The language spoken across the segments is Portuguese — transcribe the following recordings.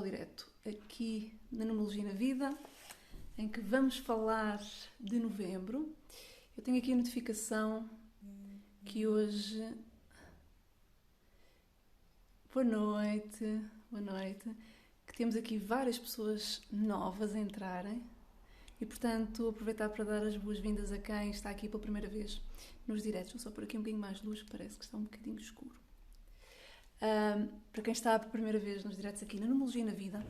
ao direto aqui na Numerologia na Vida, em que vamos falar de novembro. Eu tenho aqui a notificação que hoje... Boa noite, que temos aqui várias pessoas novas a entrarem e, portanto, aproveitar para dar as boas-vindas a quem está aqui pela primeira vez nos diretos. Vou só pôr aqui um bocadinho mais de luz, que parece que está um bocadinho escuro. Para quem está pela primeira vez nos diretos aqui na Numerologia na Vida,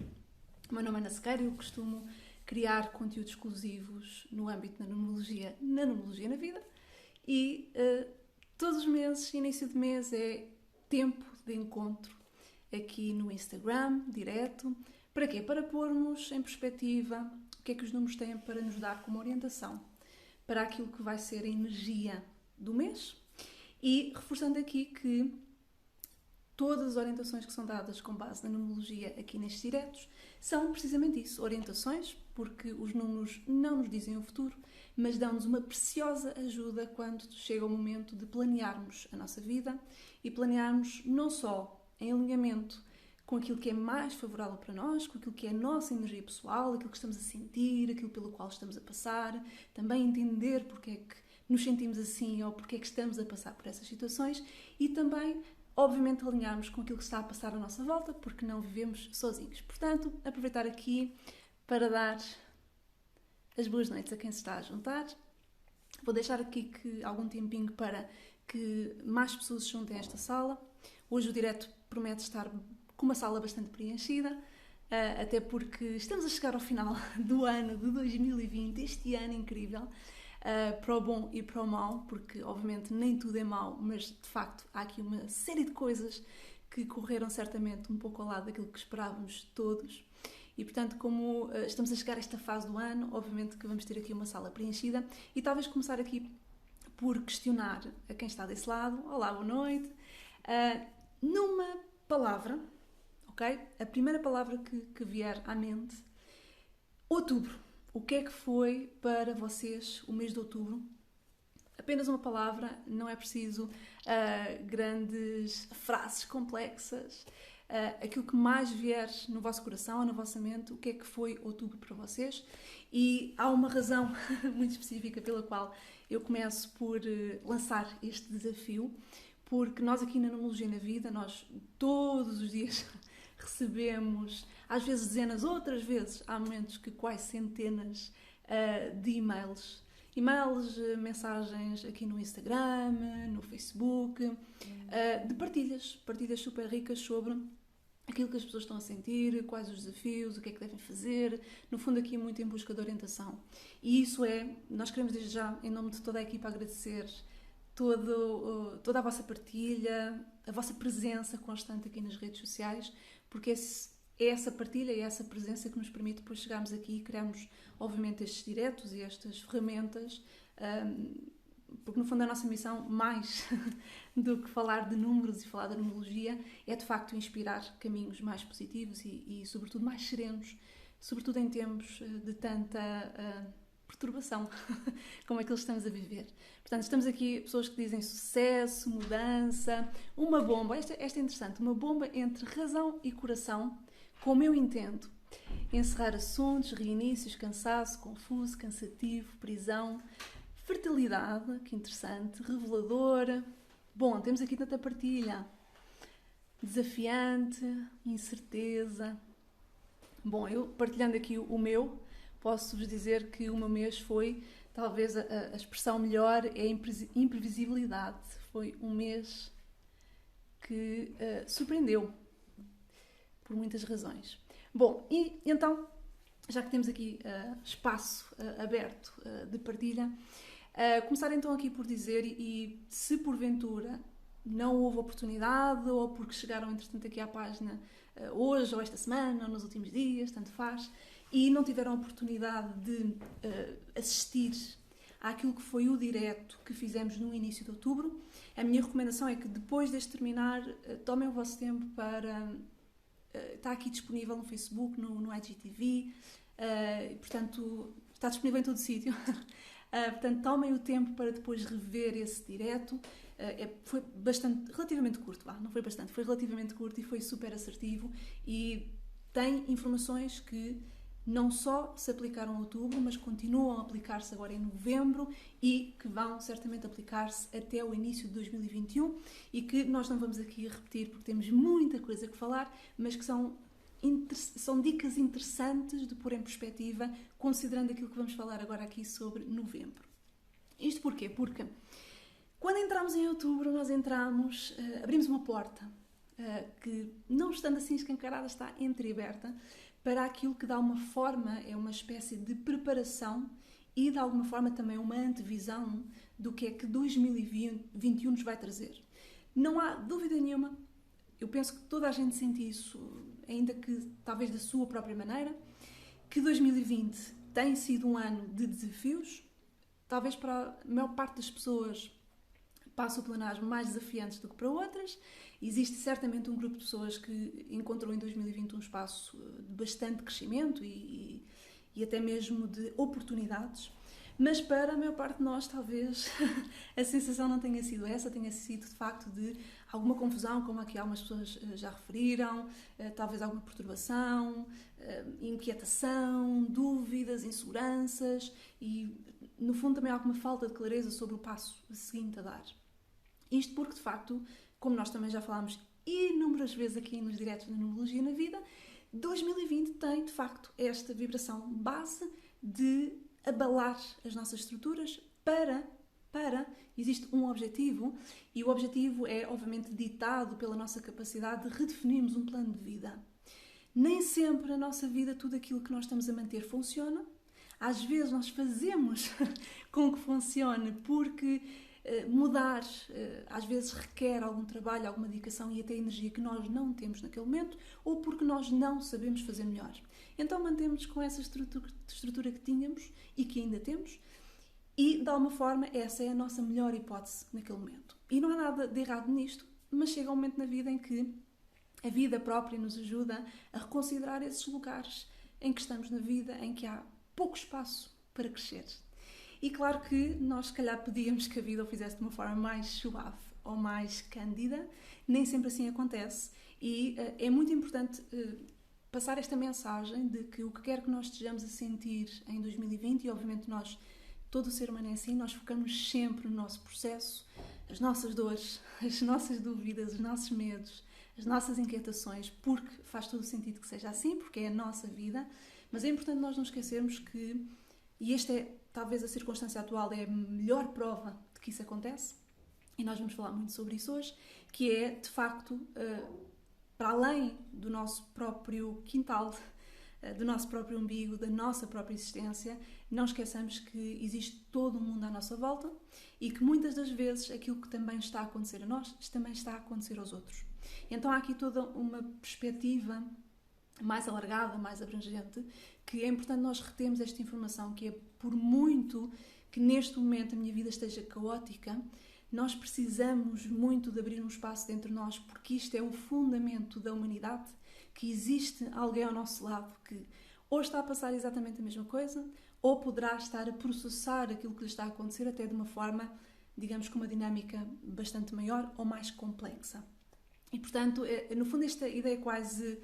o meu nome é Ana Sequeira e eu costumo criar conteúdos exclusivos no âmbito da numerologia na Vida e todos os meses, início de mês, é tempo de encontro aqui no Instagram, direto. Para quê? Para pormos em perspectiva o que é que os números têm para nos dar como orientação para aquilo que vai ser a energia do mês e reforçando aqui que todas as orientações que são dadas com base na numerologia aqui nestes diretos são precisamente isso, orientações, porque os números não nos dizem o futuro, mas dão-nos uma preciosa ajuda quando chega o momento de planearmos a nossa vida e planearmos não só em alinhamento com aquilo que é mais favorável para nós, com aquilo que é a nossa energia pessoal, aquilo que estamos a sentir, aquilo pelo qual estamos a passar, também entender porque é que nos sentimos assim ou porque é que estamos a passar por essas situações e também, obviamente, alinharmos com aquilo que está a passar à nossa volta, porque não vivemos sozinhos. Portanto, aproveitar aqui para dar as boas noites a quem se está a juntar. Vou deixar aqui algum tempinho para que mais pessoas se juntem a esta sala. Hoje o direto promete estar com uma sala bastante preenchida, até porque estamos a chegar ao final do ano de 2020, este ano incrível, para o bom e para o mau, porque obviamente nem tudo é mau, mas de facto há aqui uma série de coisas que correram certamente um pouco ao lado daquilo que esperávamos todos. E, portanto, como estamos a chegar a esta fase do ano, obviamente que vamos ter aqui uma sala preenchida e talvez começar aqui por questionar a quem está desse lado. Olá, boa noite. Numa palavra, ok? A primeira palavra que vier à mente, outubro. O que é que foi para vocês o mês de outubro? Apenas uma palavra, não é preciso grandes frases complexas. Aquilo que mais vier no vosso coração ou na vossa mente, o que é que foi outubro para vocês? E há uma razão muito específica pela qual eu começo por lançar este desafio, porque nós aqui na Numerologia na Vida, nós todos os dias recebemos, às vezes dezenas, outras vezes há momentos que quase centenas de e-mails, mensagens aqui no Instagram, no Facebook, de partilhas super ricas sobre aquilo que as pessoas estão a sentir, quais os desafios, o que é que devem fazer, no fundo aqui muito em busca de orientação. E isso nós queremos desde já, em nome de toda a equipa, agradecer toda a vossa partilha, a vossa presença constante aqui nas redes sociais, porque é essa partilha e essa presença que nos permite depois chegarmos aqui e criarmos, obviamente, estes diretos e estas ferramentas, porque no fundo a nossa missão, mais do que falar de números e falar da numerologia, é de facto inspirar caminhos mais positivos e sobretudo mais serenos, sobretudo em tempos de tanta perturbação como aquilo que estamos a viver. Portanto, estamos aqui pessoas que dizem sucesso, mudança, uma bomba, esta é interessante, uma bomba entre razão e coração, como eu entendo, encerrar assuntos, reinícios, cansaço, confuso, cansativo, prisão, fertilidade, que interessante, reveladora. Bom, temos aqui tanta partilha, desafiante, incerteza. Bom, eu partilhando aqui o meu, posso-vos dizer que o meu mês foi, talvez a expressão melhor é imprevisibilidade. Foi um mês que surpreendeu por muitas razões. Bom, e então, já que temos aqui espaço aberto de partilha, começar então aqui por dizer, e se porventura não houve oportunidade ou porque chegaram entretanto aqui à página hoje ou esta semana ou nos últimos dias, tanto faz, e não tiveram a oportunidade de assistir àquilo que foi o direto que fizemos no início de outubro, a minha recomendação é que depois deste terminar, tomem o vosso tempo para... está aqui disponível no Facebook, no IGTV, portanto, está disponível em todo o sítio. Portanto, tomem o tempo para depois rever esse direto. Foi relativamente curto, não foi bastante, foi relativamente curto e foi super assertivo e tem informações que não só se aplicaram em outubro, mas continuam a aplicar-se agora em novembro e que vão certamente aplicar-se até o início de 2021 e que nós não vamos aqui repetir porque temos muita coisa que falar, mas que são dicas interessantes de pôr em perspectiva, considerando aquilo que vamos falar agora aqui sobre novembro. Isto porquê? Porque quando entramos em outubro, nós abrimos uma porta que, não estando assim escancarada, está entreaberta para aquilo que, de alguma forma, é uma espécie de preparação e, de alguma forma, também uma antevisão do que é que 2021 nos vai trazer. Não há dúvida nenhuma, eu penso que toda a gente sente isso, ainda que talvez da sua própria maneira, que 2020 tem sido um ano de desafios. Talvez para a maior parte das pessoas passe o plenário mais desafiantes do que para outras. Existe certamente um grupo de pessoas que encontrou em 2020 um espaço de bastante crescimento e até mesmo de oportunidades. Mas para a maior parte de nós, talvez, a sensação não tenha sido essa, tenha sido de facto de alguma confusão, como aqui algumas pessoas já referiram, talvez alguma perturbação, inquietação, dúvidas, inseguranças e, no fundo, também alguma falta de clareza sobre o passo seguinte a dar. Isto porque, de facto, como nós também já falámos inúmeras vezes aqui nos diretos da Numerologia na Vida, 2020 tem, de facto, esta vibração base de abalar as nossas estruturas para existe um objetivo e o objetivo é, obviamente, ditado pela nossa capacidade de redefinirmos um plano de vida. Nem sempre na nossa vida tudo aquilo que nós estamos a manter funciona. Às vezes nós fazemos com que funcione porque mudar às vezes requer algum trabalho, alguma dedicação e até energia que nós não temos naquele momento ou porque nós não sabemos fazer melhor. Então mantemos com essa estrutura que tínhamos e que ainda temos e, de alguma forma, essa é a nossa melhor hipótese naquele momento. E não há nada de errado nisto, mas chega um momento na vida em que a vida própria nos ajuda a reconsiderar esses lugares em que estamos na vida, em que há pouco espaço para crescer. E claro que nós, se calhar, pedíamos que a vida o fizesse de uma forma mais suave ou mais cândida. Nem sempre assim acontece. E é muito importante passar esta mensagem de que o que quer que nós estejamos a sentir em 2020, e obviamente nós, todo o ser humano é assim, nós focamos sempre no nosso processo, as nossas dores, as nossas dúvidas, os nossos medos, as nossas inquietações, porque faz todo o sentido que seja assim, porque é a nossa vida. Mas é importante nós não esquecermos que, e esta é talvez a circunstância atual é a melhor prova de que isso acontece, e nós vamos falar muito sobre isso hoje, que é, de facto, para além do nosso próprio quintal, do nosso próprio umbigo, da nossa própria existência, não esqueçamos que existe todo um mundo à nossa volta e que muitas das vezes aquilo que também está a acontecer a nós, também está a acontecer aos outros. Então há aqui toda uma perspectiva mais alargada, mais abrangente, que é importante nós retermos esta informação, que é por muito que neste momento a minha vida esteja caótica, nós precisamos muito de abrir um espaço dentro de nós, porque isto é o fundamento da humanidade, que existe alguém ao nosso lado que ou está a passar exatamente a mesma coisa, ou poderá estar a processar aquilo que lhe está a acontecer até de uma forma, digamos, com uma dinâmica bastante maior ou mais complexa. E, portanto, no fundo esta ideia é quase...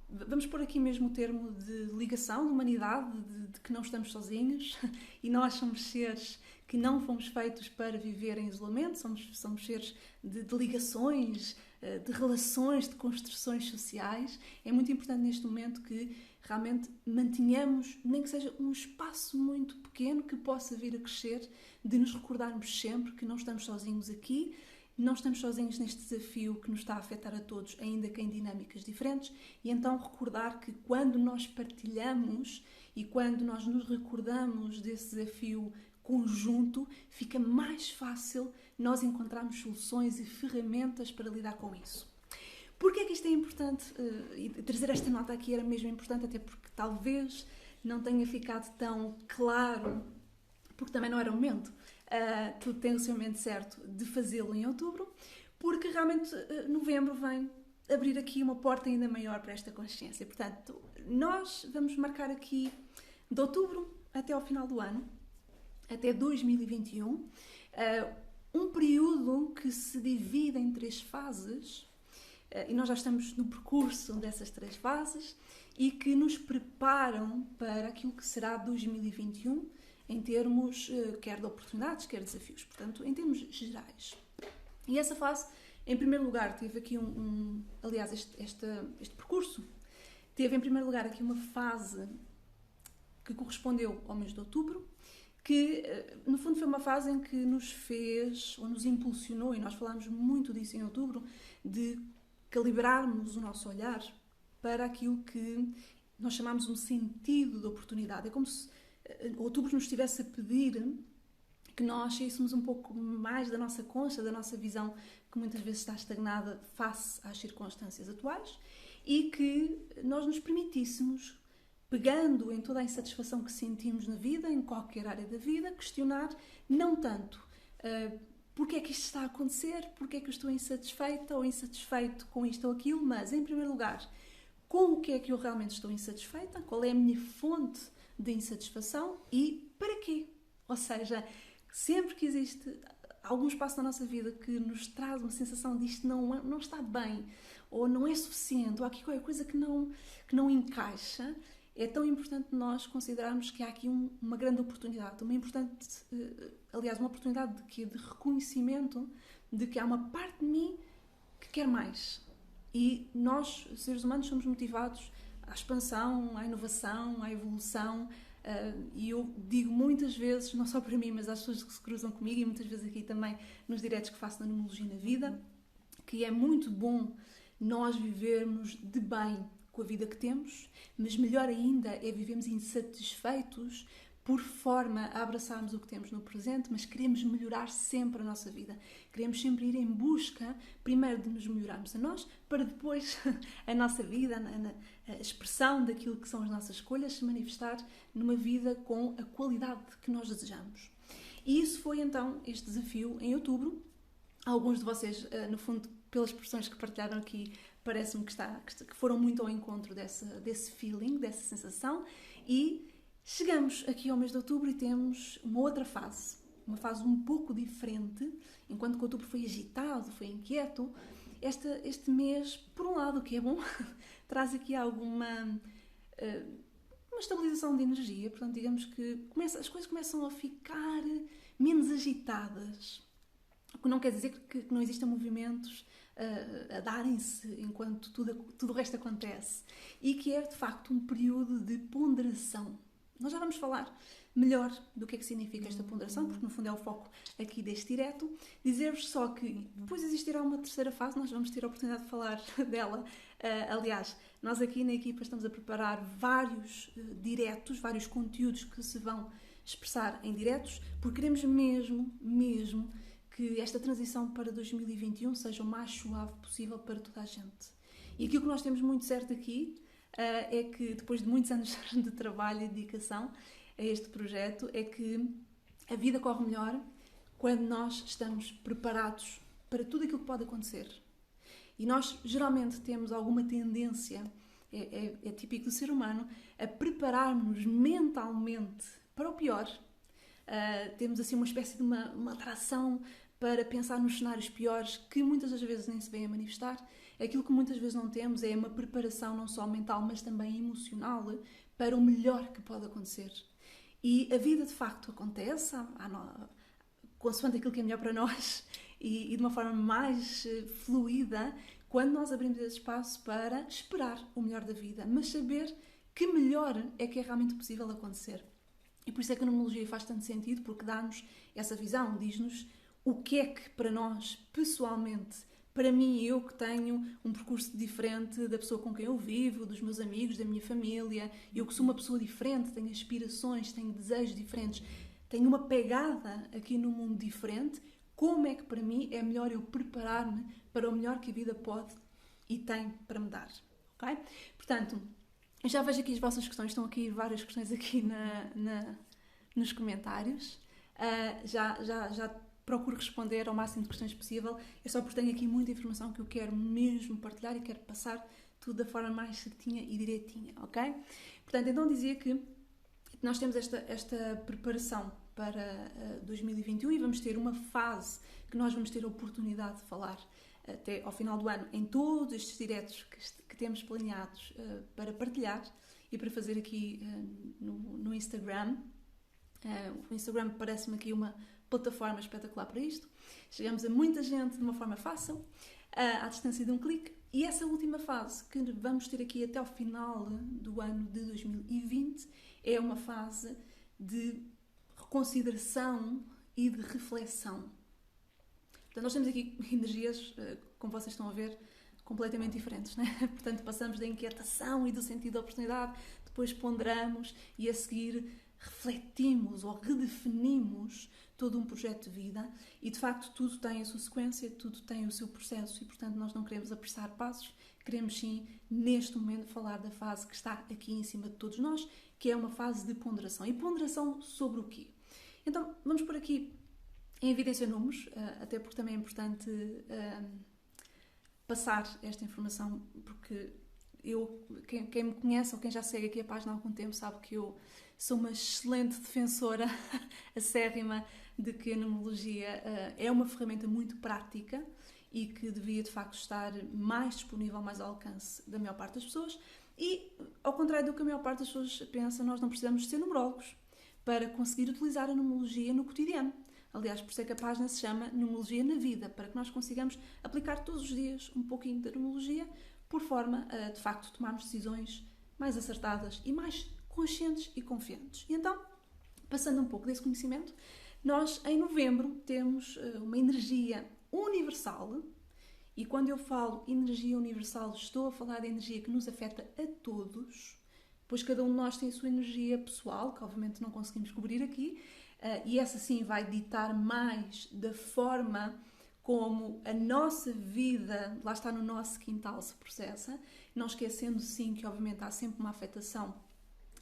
vamos pôr aqui mesmo o termo de ligação, de humanidade, de que não estamos sozinhos e nós somos seres que não fomos feitos para viver em isolamento, somos seres de ligações, de relações, de construções sociais. É muito importante neste momento que realmente mantenhamos, nem que seja um espaço muito pequeno que possa vir a crescer, de nos recordarmos sempre que não estamos sozinhos aqui, não estamos sozinhos neste desafio que nos está a afetar a todos, ainda que em dinâmicas diferentes, e então recordar que quando nós partilhamos e quando nós nos recordamos desse desafio conjunto, fica mais fácil nós encontrarmos soluções e ferramentas para lidar com isso. Porquê é que isto é importante? E trazer esta nota aqui era mesmo importante, até porque talvez não tenha ficado tão claro, porque também não era o momento. Tudo tem o seu momento certo de fazê-lo em outubro, porque realmente novembro vem abrir aqui uma porta ainda maior para esta consciência. Portanto, nós vamos marcar aqui de outubro até ao final do ano, até 2021, um período que se divide em 3 fases, e nós já estamos no percurso dessas 3 fases e que nos preparam para aquilo que será 2021 em termos quer de oportunidades, quer de desafios, portanto, em termos gerais. E essa fase, em primeiro lugar, teve aqui aliás, este percurso, teve em primeiro lugar aqui uma fase que correspondeu ao mês de outubro, que no fundo foi uma fase em que nos fez, ou nos impulsionou, e nós falámos muito disso em outubro, de calibrarmos o nosso olhar para aquilo que nós chamamos um sentido de oportunidade. É como se outubro nos estivesse a pedir que nós saíssemos um pouco mais da nossa concha, da nossa visão, que muitas vezes está estagnada face às circunstâncias atuais, e que nós nos permitíssemos, pegando em toda a insatisfação que sentimos na vida, em qualquer área da vida, questionar não tanto porque é que isto está a acontecer, porque é que eu estou insatisfeita ou insatisfeito com isto ou aquilo, mas, em primeiro lugar, com o que é que eu realmente estou insatisfeita, qual é a minha fonte de insatisfação e para quê? Ou seja, sempre que existe algum espaço na nossa vida que nos traz uma sensação de isto não está bem, ou não é suficiente, ou há aqui qualquer coisa que não encaixa, é tão importante nós considerarmos que há aqui uma grande oportunidade, aliás, uma oportunidade de reconhecimento de que há uma parte de mim que quer mais. E nós, seres humanos, somos motivados à expansão, à inovação, à evolução, e eu digo muitas vezes, não só para mim, mas às pessoas que se cruzam comigo, e muitas vezes aqui também nos diretos que faço na Numerologia na Vida, que é muito bom nós vivermos de bem com a vida que temos, mas melhor ainda é vivermos insatisfeitos por forma a abraçarmos o que temos no presente, mas queremos melhorar sempre a nossa vida. Queremos sempre ir em busca, primeiro de nos melhorarmos a nós, para depois a nossa vida, a expressão daquilo que são as nossas escolhas, se manifestar numa vida com a qualidade que nós desejamos. E isso foi então este desafio em outubro. Alguns de vocês, no fundo, pelas expressões que partilharam aqui, parece-me que foram muito ao encontro desse feeling, dessa sensação, e chegamos aqui ao mês de outubro e temos uma outra fase, uma fase um pouco diferente. Enquanto que outubro foi agitado, foi inquieto, este mês, por um lado, o que é bom, traz aqui uma estabilização de energia, portanto, digamos que as coisas começam a ficar menos agitadas, o que não quer dizer que não existam movimentos a darem-se enquanto tudo o resto acontece, e que é de facto um período de ponderação. Nós já vamos falar melhor do que é que significa esta ponderação, porque no fundo é o foco aqui deste direto. Dizer-vos só que depois existirá uma terceira fase, nós vamos ter a oportunidade de falar dela. Aliás, nós aqui na equipa estamos a preparar vários diretos, vários conteúdos que se vão expressar em diretos, porque queremos mesmo que esta transição para 2021 seja o mais suave possível para toda a gente. E aquilo que nós temos muito certo aqui é que, depois de muitos anos de trabalho e dedicação a este projeto, é que a vida corre melhor quando nós estamos preparados para tudo aquilo que pode acontecer. E nós, geralmente, temos alguma tendência, é típico do ser humano, a preparar-nos mentalmente para o pior. Temos, assim, uma espécie de uma atração para pensar nos cenários piores, que muitas das vezes nem se vêm a manifestar. Aquilo que muitas vezes não temos é uma preparação não só mental, mas também emocional para o melhor que pode acontecer. E a vida de facto acontece, consoante aquilo que é melhor para nós, e de uma forma mais fluida, quando nós abrimos esse espaço para esperar o melhor da vida, mas saber que melhor é que é realmente possível acontecer. E por isso é que a numerologia faz tanto sentido, porque dá-nos essa visão, diz-nos o que é que para nós, pessoalmente, para mim, eu que tenho um percurso diferente da pessoa com quem eu vivo, dos meus amigos, da minha família, eu que sou uma pessoa diferente, tenho aspirações, tenho desejos diferentes, tenho uma pegada aqui no mundo diferente, como é que para mim é melhor eu preparar-me para o melhor que a vida pode e tem para me dar, ok? Portanto, eu já vejo aqui as vossas questões, estão aqui várias questões aqui nos comentários, já procuro responder ao máximo de questões possível, é só porque tenho aqui muita informação que eu quero mesmo partilhar e quero passar tudo da forma mais certinha e direitinha, ok? Portanto, então dizia que nós temos esta preparação para 2021 e vamos ter uma fase que nós vamos ter a oportunidade de falar até ao final do ano em todos estes diretos que temos planeados para partilhar e para fazer aqui no Instagram. O Instagram parece-me aqui uma plataforma espetacular para isto. Chegamos a muita gente de uma forma fácil, à distância de um clique. E essa última fase que vamos ter aqui até ao final do ano de 2020 é uma fase de reconsideração e de reflexão. Portanto, nós temos aqui energias, como vocês estão a ver, completamente diferentes, né? Portanto, passamos da inquietação e do sentido da oportunidade, depois ponderamos e a seguir refletimos ou redefinimos todo um projeto de vida e, de facto, tudo tem a sua sequência, tudo tem o seu processo e, portanto, nós não queremos apressar passos, queremos sim, neste momento, falar da fase que está aqui em cima de todos nós, que é uma fase de ponderação. E ponderação sobre o quê? Então, vamos por aqui em evidência números, até porque também é importante passar esta informação, porque quem me conhece ou quem já segue aqui a página há algum tempo sabe que eu sou uma excelente defensora acérrima de que a numerologia é uma ferramenta muito prática e que devia de facto estar mais disponível, mais ao alcance da maior parte das pessoas. E, ao contrário do que a maior parte das pessoas pensa, nós não precisamos de ser numerólogos para conseguir utilizar a numerologia no cotidiano. Aliás, por isso é que a página se chama Numerologia na Vida, para que nós consigamos aplicar todos os dias um pouquinho da numerologia, por forma a, de facto, tomarmos decisões mais acertadas e mais conscientes e confiantes. E então, passando um pouco desse conhecimento, nós em novembro temos uma energia universal, e quando eu falo energia universal, estou a falar de energia que nos afeta a todos, pois cada um de nós tem a sua energia pessoal, que obviamente não conseguimos cobrir aqui, e essa sim vai ditar mais da forma como a nossa vida, lá está no nosso quintal, se processa, não esquecendo sim que obviamente há sempre uma afetação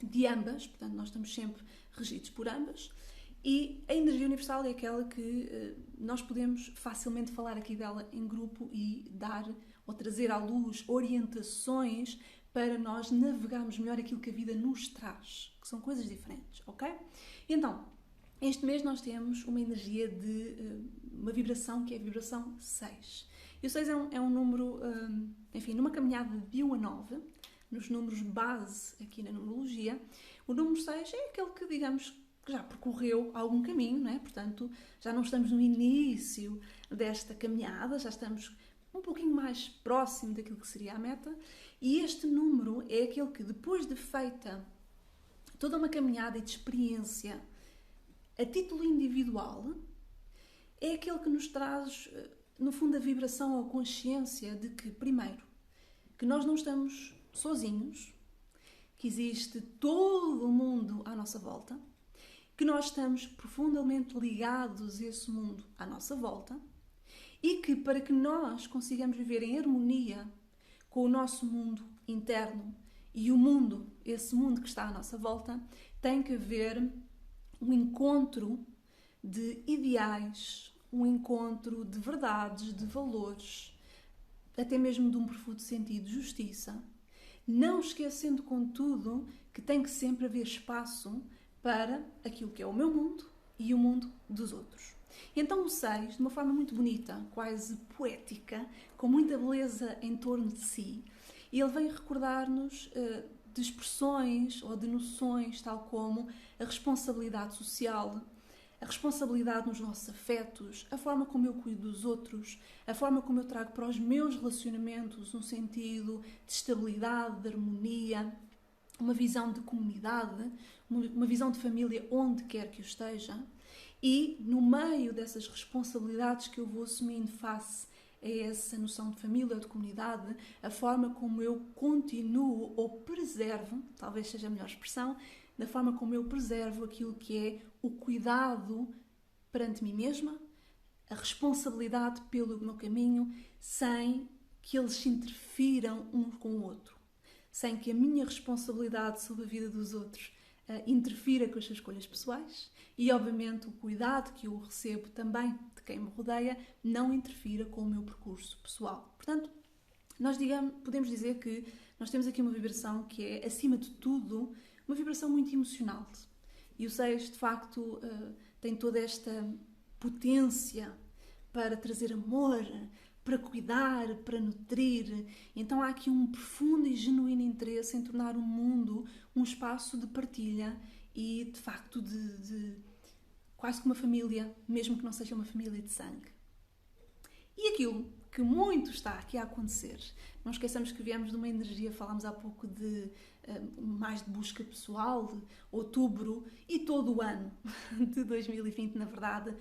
de ambas, portanto nós estamos sempre regidos por ambas, e a energia universal é aquela que nós podemos facilmente falar aqui dela em grupo e dar ou trazer à luz orientações para nós navegarmos melhor aquilo que a vida nos traz, que são coisas diferentes, ok? Então, este mês nós temos uma energia de uma vibração que é a vibração 6. E o 6 é um número, enfim, numa caminhada de 1 a 9, nos números base aqui na numerologia, o número 6 é aquele que, digamos, que já percorreu algum caminho, não é? Portanto, já não estamos no início desta caminhada, já estamos um pouquinho mais próximo daquilo que seria a meta. E este número é aquele que, depois de feita toda uma caminhada e de experiência a título individual, é aquele que nos traz, no fundo, a vibração ou a consciência de que, primeiro, que nós não estamos sozinhos, que existe todo o mundo à nossa volta, que nós estamos profundamente ligados a esse mundo à nossa volta e que, para que nós consigamos viver em harmonia com o nosso mundo interno e o mundo, esse mundo que está à nossa volta, tem que haver um encontro de ideais, um encontro de verdades, de valores, até mesmo de um profundo sentido de justiça, não esquecendo, contudo, que tem que sempre haver espaço para aquilo que é o meu mundo e o mundo dos outros. E então o 6, de uma forma muito bonita, quase poética, com muita beleza em torno de si, ele vem recordar-nos de expressões ou de noções tal como a responsabilidade social, a responsabilidade nos nossos afetos, a forma como eu cuido dos outros, a forma como eu trago para os meus relacionamentos um sentido de estabilidade, de harmonia, uma visão de comunidade, uma visão de família onde quer que eu esteja. E no meio dessas responsabilidades que eu vou assumindo face a essa noção de família ou de comunidade, a forma como eu continuo ou preservo, talvez seja a melhor expressão, da forma como eu preservo aquilo que é o cuidado perante mim mesma, a responsabilidade pelo meu caminho, sem que eles se interfiram um com o outro, sem que a minha responsabilidade sobre a vida dos outros interfira com as suas escolhas pessoais e, obviamente, o cuidado que eu recebo também de quem me rodeia não interfira com o meu percurso pessoal. Portanto, nós podemos dizer que nós temos aqui uma vibração que é, acima de tudo, uma vibração muito emocional. E o 6, de facto, tem toda esta potência para trazer amor, para cuidar, para nutrir. Então há aqui um profundo e genuíno interesse em tornar o mundo um espaço de partilha e, de facto, de quase como uma família, mesmo que não seja uma família de sangue. E aquilo que muito está aqui a acontecer, não esqueçamos que viemos de uma energia, falámos há pouco de mais de busca pessoal, de outubro e todo o ano de 2020, na verdade,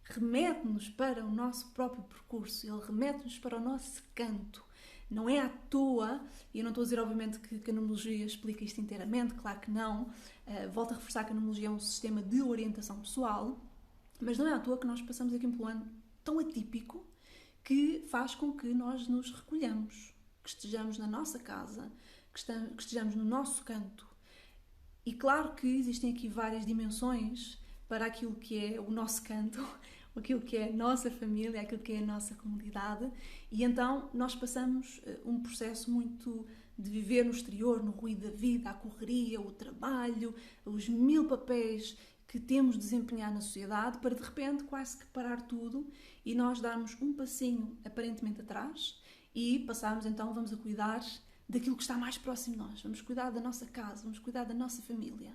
remete-nos para o nosso próprio percurso, ele remete-nos para o nosso canto. Não é à toa, e eu não estou a dizer obviamente que a numerologia explica isto inteiramente, claro que não, volto a reforçar que a numerologia é um sistema de orientação pessoal, mas não é à toa que nós passamos aqui por um ano tão atípico que faz com que nós nos recolhamos, que estejamos na nossa casa, que estejamos no nosso canto. E claro que existem aqui várias dimensões para aquilo que é o nosso canto, aquilo que é a nossa família, aquilo que é a nossa comunidade, e então nós passamos um processo muito de viver no exterior, no ruído da vida, a correria, o trabalho, os 1000 papéis que temos de desempenhar na sociedade, para de repente quase que parar tudo e nós darmos um passinho aparentemente atrás e passarmos então, vamos a cuidar daquilo que está mais próximo de nós, vamos cuidar da nossa casa, vamos cuidar da nossa família.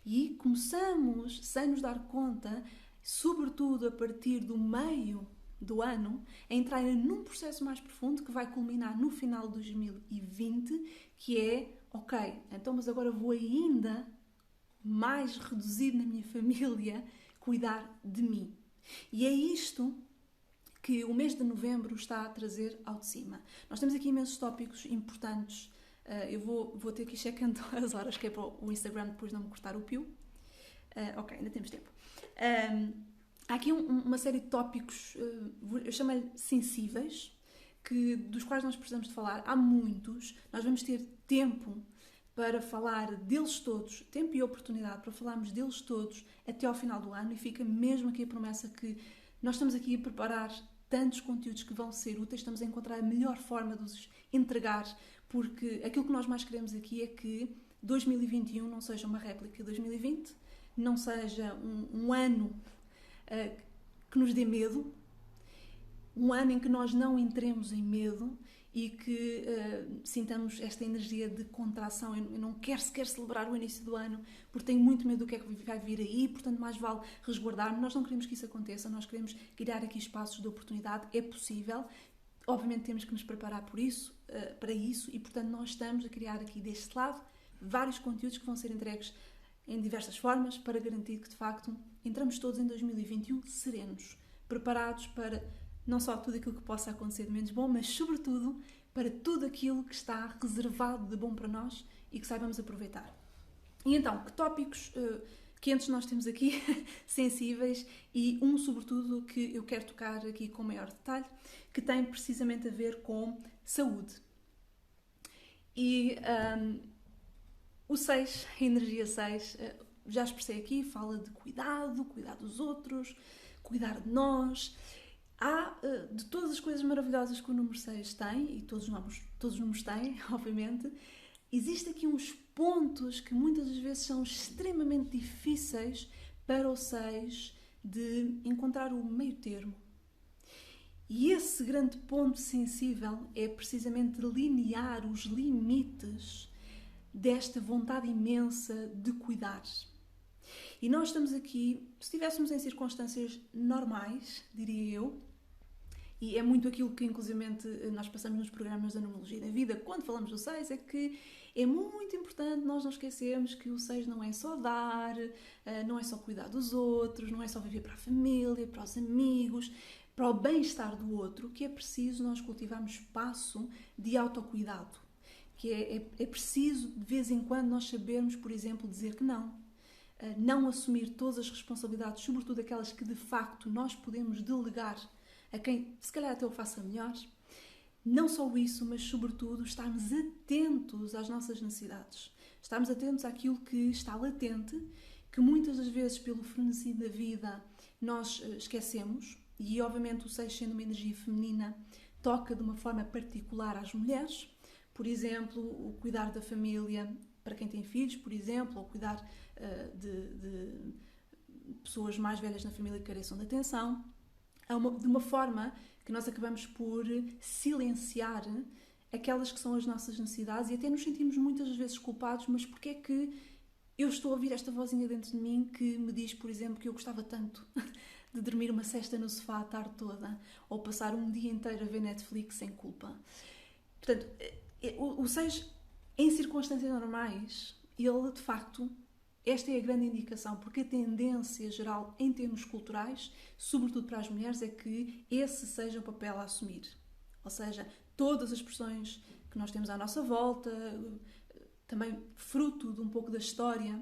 E começamos, sem nos dar conta, sobretudo a partir do meio do ano, a entrar num processo mais profundo que vai culminar no final de 2020, que é, ok, então mas agora vou ainda mais reduzir na minha família, cuidar de mim. E é isto que o mês de novembro está a trazer ao de cima. Nós temos aqui imensos tópicos importantes. Eu vou ter que ir checando as horas, que é para o Instagram depois não me cortar o pio. Ok, ainda temos tempo. Há aqui uma série de tópicos, eu chamo-lhe sensíveis, dos quais nós precisamos de falar. Há muitos. Nós vamos ter tempo para falar deles todos, tempo e oportunidade para falarmos deles todos até ao final do ano, e fica mesmo aqui a promessa que nós estamos aqui a preparar tantos conteúdos que vão ser úteis, estamos a encontrar a melhor forma de os entregar, porque aquilo que nós mais queremos aqui é que 2021 não seja uma réplica de 2020, não seja um ano que nos dê medo, um ano em que nós não entremos em medo e que sintamos esta energia de contração. Eu não quero sequer celebrar o início do ano porque tenho muito medo do que é que vai vir aí, portanto mais vale resguardar-me. Nós não queremos que isso aconteça, nós queremos criar aqui espaços de oportunidade, é possível. Obviamente temos que nos preparar para isso, e portanto nós estamos a criar aqui deste lado vários conteúdos que vão ser entregues em diversas formas para garantir que de facto entramos todos em 2021 serenos, preparados para não só tudo aquilo que possa acontecer de menos bom, mas sobretudo para tudo aquilo que está reservado de bom para nós e que saibamos aproveitar. E então, que tópicos quentes nós temos aqui, sensíveis, e sobretudo que eu quero tocar aqui com maior detalhe, que tem precisamente a ver com saúde. E o 6, a energia 6, já expressei aqui, fala de cuidar dos outros, cuidar de nós. Há, de todas as coisas maravilhosas que o número 6 tem, e todos os números têm, obviamente, existem aqui uns pontos que muitas das vezes são extremamente difíceis para o 6 de encontrar o meio termo. E esse grande ponto sensível é precisamente delinear os limites desta vontade imensa de cuidar. E nós estamos aqui, se estivéssemos em circunstâncias normais, diria eu, e é muito aquilo que, inclusivamente, nós passamos nos programas da numerologia da vida, quando falamos do 6, é que é muito importante nós não esquecermos que o 6 não é só dar, não é só cuidar dos outros, não é só viver para a família, para os amigos, para o bem-estar do outro, que é preciso nós cultivarmos espaço de autocuidado, que é preciso, de vez em quando, nós sabermos, por exemplo, dizer que não assumir todas as responsabilidades, sobretudo aquelas que, de facto, nós podemos delegar a quem, se calhar, até o faça melhor. Não só isso, mas, sobretudo, estarmos atentos às nossas necessidades. Estarmos atentos àquilo que está latente, que muitas das vezes, pelo frenesi da vida, nós esquecemos. E, obviamente, o 6, sendo uma energia feminina, toca de uma forma particular às mulheres. Por exemplo, o cuidar da família para quem tem filhos, por exemplo, ou cuidar de pessoas mais velhas na família que careçam de atenção. De uma forma que que nós acabamos por silenciar aquelas que são as nossas necessidades e até nos sentimos muitas vezes culpados, mas porque é que eu estou a ouvir esta vozinha dentro de mim que me diz, por exemplo, que eu gostava tanto de dormir uma sesta no sofá a tarde toda ou passar um dia inteiro a ver Netflix sem culpa. Portanto, o 6, em circunstâncias normais, ele, de facto, esta é a grande indicação, porque a tendência geral, em termos culturais, sobretudo para as mulheres, é que esse seja o papel a assumir. Ou seja, todas as pressões que nós temos à nossa volta, também fruto de um pouco da história,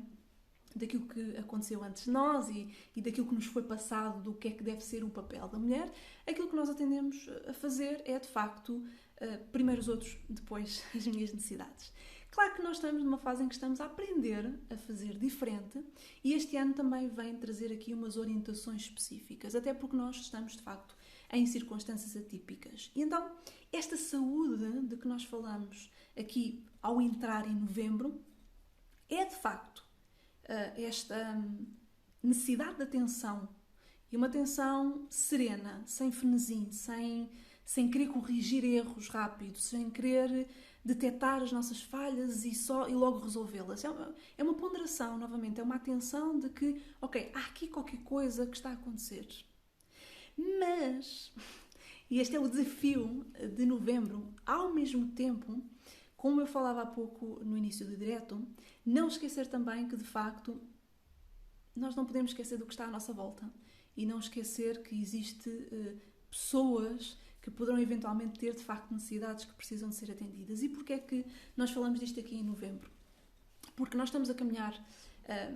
daquilo que aconteceu antes de nós e daquilo que nos foi passado do que é que deve ser o papel da mulher, aquilo que nós atendemos a fazer é, de facto, primeiro os outros, depois as minhas necessidades. Claro que nós estamos numa fase em que estamos a aprender a fazer diferente e este ano também vem trazer aqui umas orientações específicas, até porque nós estamos, de facto, em circunstâncias atípicas. E então, esta saúde de que nós falamos aqui ao entrar em novembro é, de facto, esta necessidade de atenção e uma atenção serena, sem frenesim, sem querer corrigir erros rápidos, sem querer detectar as nossas falhas e logo resolvê-las. É uma ponderação, novamente, é uma atenção de que, ok, há aqui qualquer coisa que está a acontecer. Mas, e este é o desafio de novembro, ao mesmo tempo, como eu falava há pouco no início do direto, não esquecer também que, de facto, nós não podemos esquecer do que está à nossa volta e não esquecer que existe pessoas que poderão eventualmente ter, de facto, necessidades que precisam de ser atendidas. E porquê é que nós falamos disto aqui em novembro? Porque nós estamos a caminhar,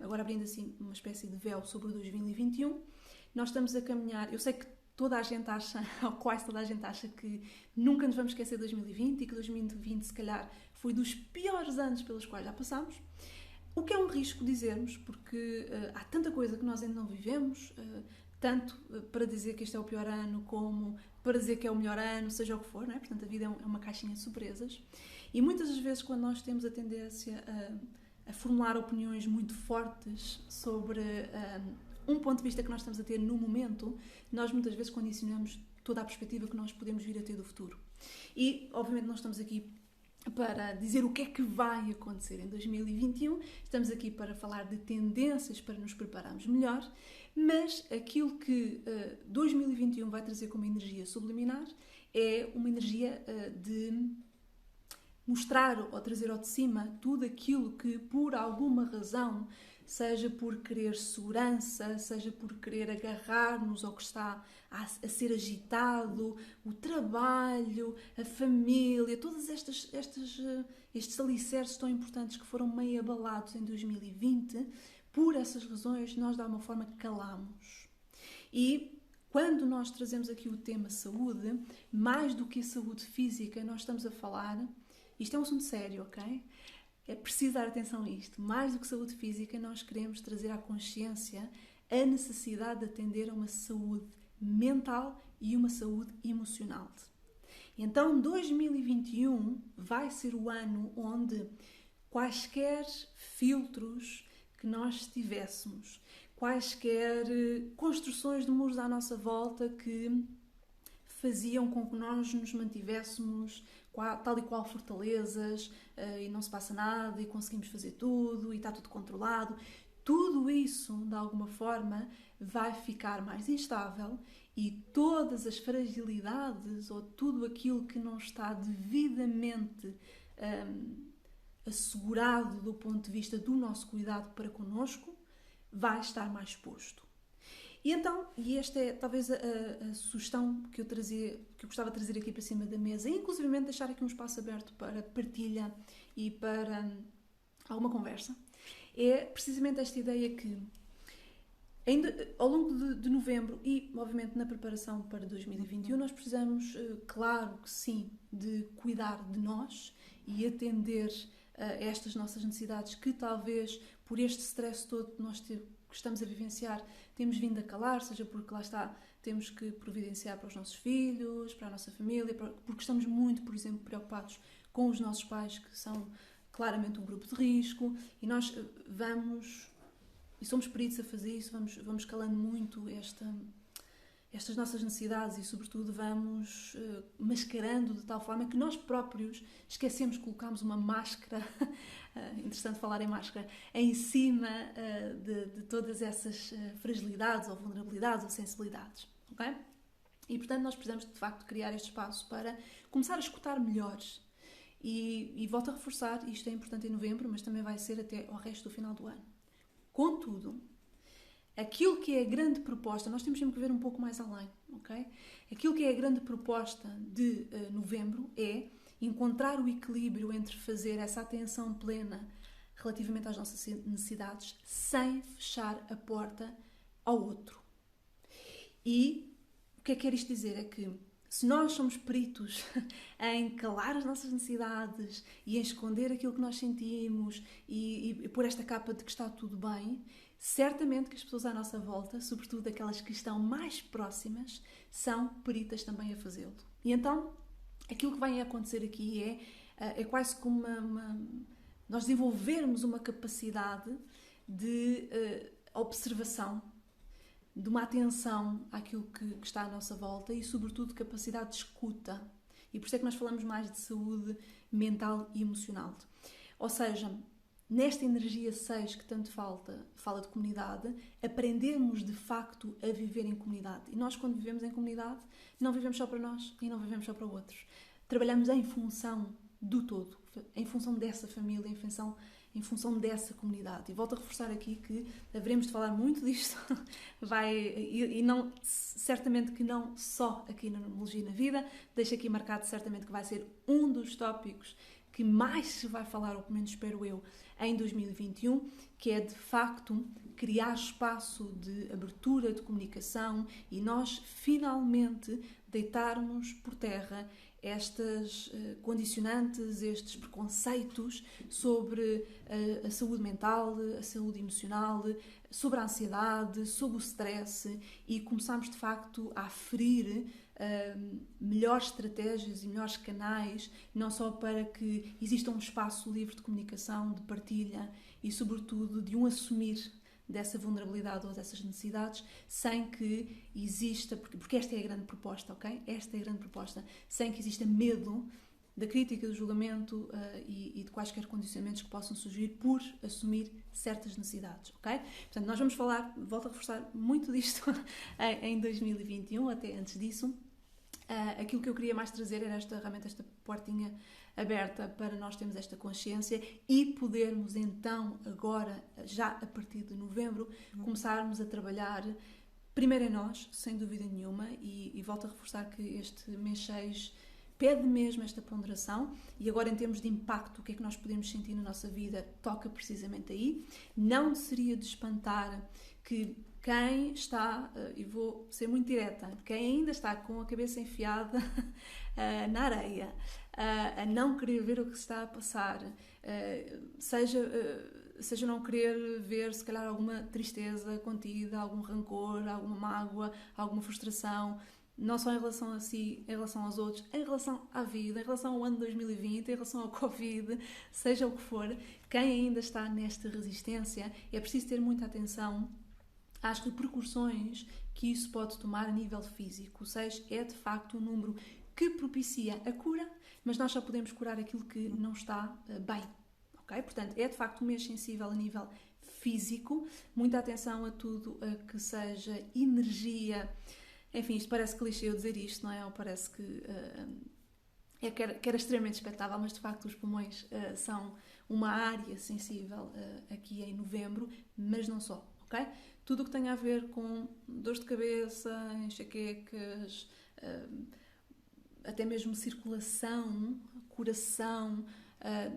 agora abrindo assim uma espécie de véu sobre o 2021, nós estamos a caminhar, eu sei que toda a gente acha, ou quase toda a gente acha que nunca nos vamos esquecer de 2020 e que 2020 se calhar foi dos piores anos pelos quais já passámos. O que é um risco dizermos, porque há tanta coisa que nós ainda não vivemos, tanto para dizer que este é o pior ano, como para dizer que é o melhor ano, seja o que for, não é? Portanto, a vida é uma caixinha de surpresas. E muitas das vezes, quando nós temos a tendência a formular opiniões muito fortes sobre um ponto de vista que nós estamos a ter no momento, nós muitas vezes condicionamos toda a perspectiva que nós podemos vir a ter do futuro. E, obviamente, nós estamos aqui para dizer o que é que vai acontecer em 2021, estamos aqui para falar de tendências para nos prepararmos melhor, mas aquilo que 2021 vai trazer como energia subliminar é uma energia de mostrar ou trazer ao de cima tudo aquilo que, por alguma razão, seja por querer segurança, seja por querer agarrar-nos ao que está a ser agitado, o trabalho, a família, todos estes alicerces tão importantes que foram meio abalados em 2020, por essas razões nós de alguma forma calamos. E quando nós trazemos aqui o tema saúde, mais do que a saúde física, nós estamos a falar, isto é um assunto sério, ok? É preciso dar atenção a isto. Mais do que saúde física, nós queremos trazer à consciência a necessidade de atender a uma saúde mental e uma saúde emocional. Então, 2021 vai ser o ano onde quaisquer filtros que nós tivéssemos, quaisquer construções de muros à nossa volta que faziam com que nós nos mantivéssemos tal e qual fortalezas e não se passa nada e conseguimos fazer tudo e está tudo controlado. Tudo isso, de alguma forma, vai ficar mais instável e todas as fragilidades ou tudo aquilo que não está devidamente assegurado do ponto de vista do nosso cuidado para connosco vai estar mais exposto. E então, e esta é talvez a sugestão que eu gostava de trazer aqui para cima da mesa, e inclusivamente deixar aqui um espaço aberto para partilha e para alguma conversa, é precisamente esta ideia que ainda ao longo de novembro e, obviamente, na preparação para 2021, nós precisamos, claro que sim, de cuidar de nós e atender a estas nossas necessidades que talvez por este stress todo que nós que estamos a vivenciar temos vindo a calar, seja porque lá está, temos que providenciar para os nossos filhos, para a nossa família, porque estamos muito, por exemplo, preocupados com os nossos pais, que são claramente um grupo de risco, e nós vamos, e somos peritos a fazer isso, vamos calando muito estas nossas necessidades e, sobretudo, vamos mascarando de tal forma que nós próprios esquecemos, colocamos uma máscara, interessante falar em máscara, em cima de todas essas fragilidades ou vulnerabilidades ou sensibilidades, ok? E, portanto, nós precisamos, de facto, criar este espaço para começar a escutar melhor. E volto a reforçar, isto é importante em novembro, mas também vai ser até ao resto do final do ano. Contudo, aquilo que é a grande proposta, nós temos sempre que ver um pouco mais além, ok? Aquilo que é a grande proposta de novembro é encontrar o equilíbrio entre fazer essa atenção plena relativamente às nossas necessidades sem fechar a porta ao outro. E o que é que quer isto dizer? É que se nós somos peritos em calar as nossas necessidades e em esconder aquilo que nós sentimos e pôr esta capa de que está tudo bem, certamente que as pessoas à nossa volta, sobretudo aquelas que estão mais próximas, são peritas também a fazê-lo. E então, aquilo que vai acontecer aqui é quase como nós desenvolvermos uma capacidade de observação, de uma atenção àquilo que está à nossa volta e, sobretudo, capacidade de escuta. E por isso é que nós falamos mais de saúde mental e emocional. Ou seja, nesta energia 6 que tanto fala de comunidade, aprendemos de facto a viver em comunidade. E nós, quando vivemos em comunidade, não vivemos só para nós e não vivemos só para outros. Trabalhamos em função do todo, em função dessa família, em função dessa comunidade. E volto a reforçar aqui que haveremos de falar muito disto, certamente que não só aqui na Numerologia na Vida, deixo aqui marcado certamente que vai ser um dos tópicos que mais se vai falar, ou pelo menos espero eu, em 2021, que é de facto criar espaço de abertura de comunicação e nós finalmente deitarmos por terra estas condicionantes, estes preconceitos sobre a saúde mental, a saúde emocional, sobre a ansiedade, sobre o stress e começarmos de facto a aferir melhores estratégias e melhores canais, não só para que exista um espaço livre de comunicação, de partilha e sobretudo de um assumir dessa vulnerabilidade ou dessas necessidades, sem que exista, porque esta é a grande proposta, ok? Esta é a grande proposta, sem que exista medo da crítica, do julgamento e de quaisquer condicionamentos que possam surgir por assumir certas necessidades, ok? Portanto, nós vamos falar, volto a reforçar muito disto em 2021, até antes disso. Aquilo que eu queria mais trazer era realmente esta portinha aberta para nós termos esta consciência e podermos então, agora, já a partir de novembro, começarmos a trabalhar primeiro em nós, sem dúvida nenhuma, e volto a reforçar que este mês 6 pede mesmo esta ponderação e agora em termos de impacto, o que é que nós podemos sentir na nossa vida, toca precisamente aí. Não seria de espantar que quem está, e vou ser muito direta, quem ainda está com a cabeça enfiada na areia, a não querer ver o que se está a passar, seja não querer ver se calhar alguma tristeza contida, algum rancor, alguma mágoa, alguma frustração, não só em relação a si, em relação aos outros, em relação à vida, em relação ao ano 2020, em relação ao Covid, seja o que for, quem ainda está nesta resistência, é preciso ter muita atenção às repercussões que isso pode tomar a nível físico. O 6 é de facto um número que propicia a cura, mas nós só podemos curar aquilo que não está bem. Okay? Portanto, é de facto um mês sensível a nível físico. Muita atenção a tudo a que seja energia. Enfim, isto parece clichê eu dizer isto, não é? Ou parece que era extremamente expectável, mas de facto os pulmões são uma área sensível aqui em novembro, mas não só, ok? Tudo o que tem a ver com dores de cabeça, enxaquecas, até mesmo circulação, coração,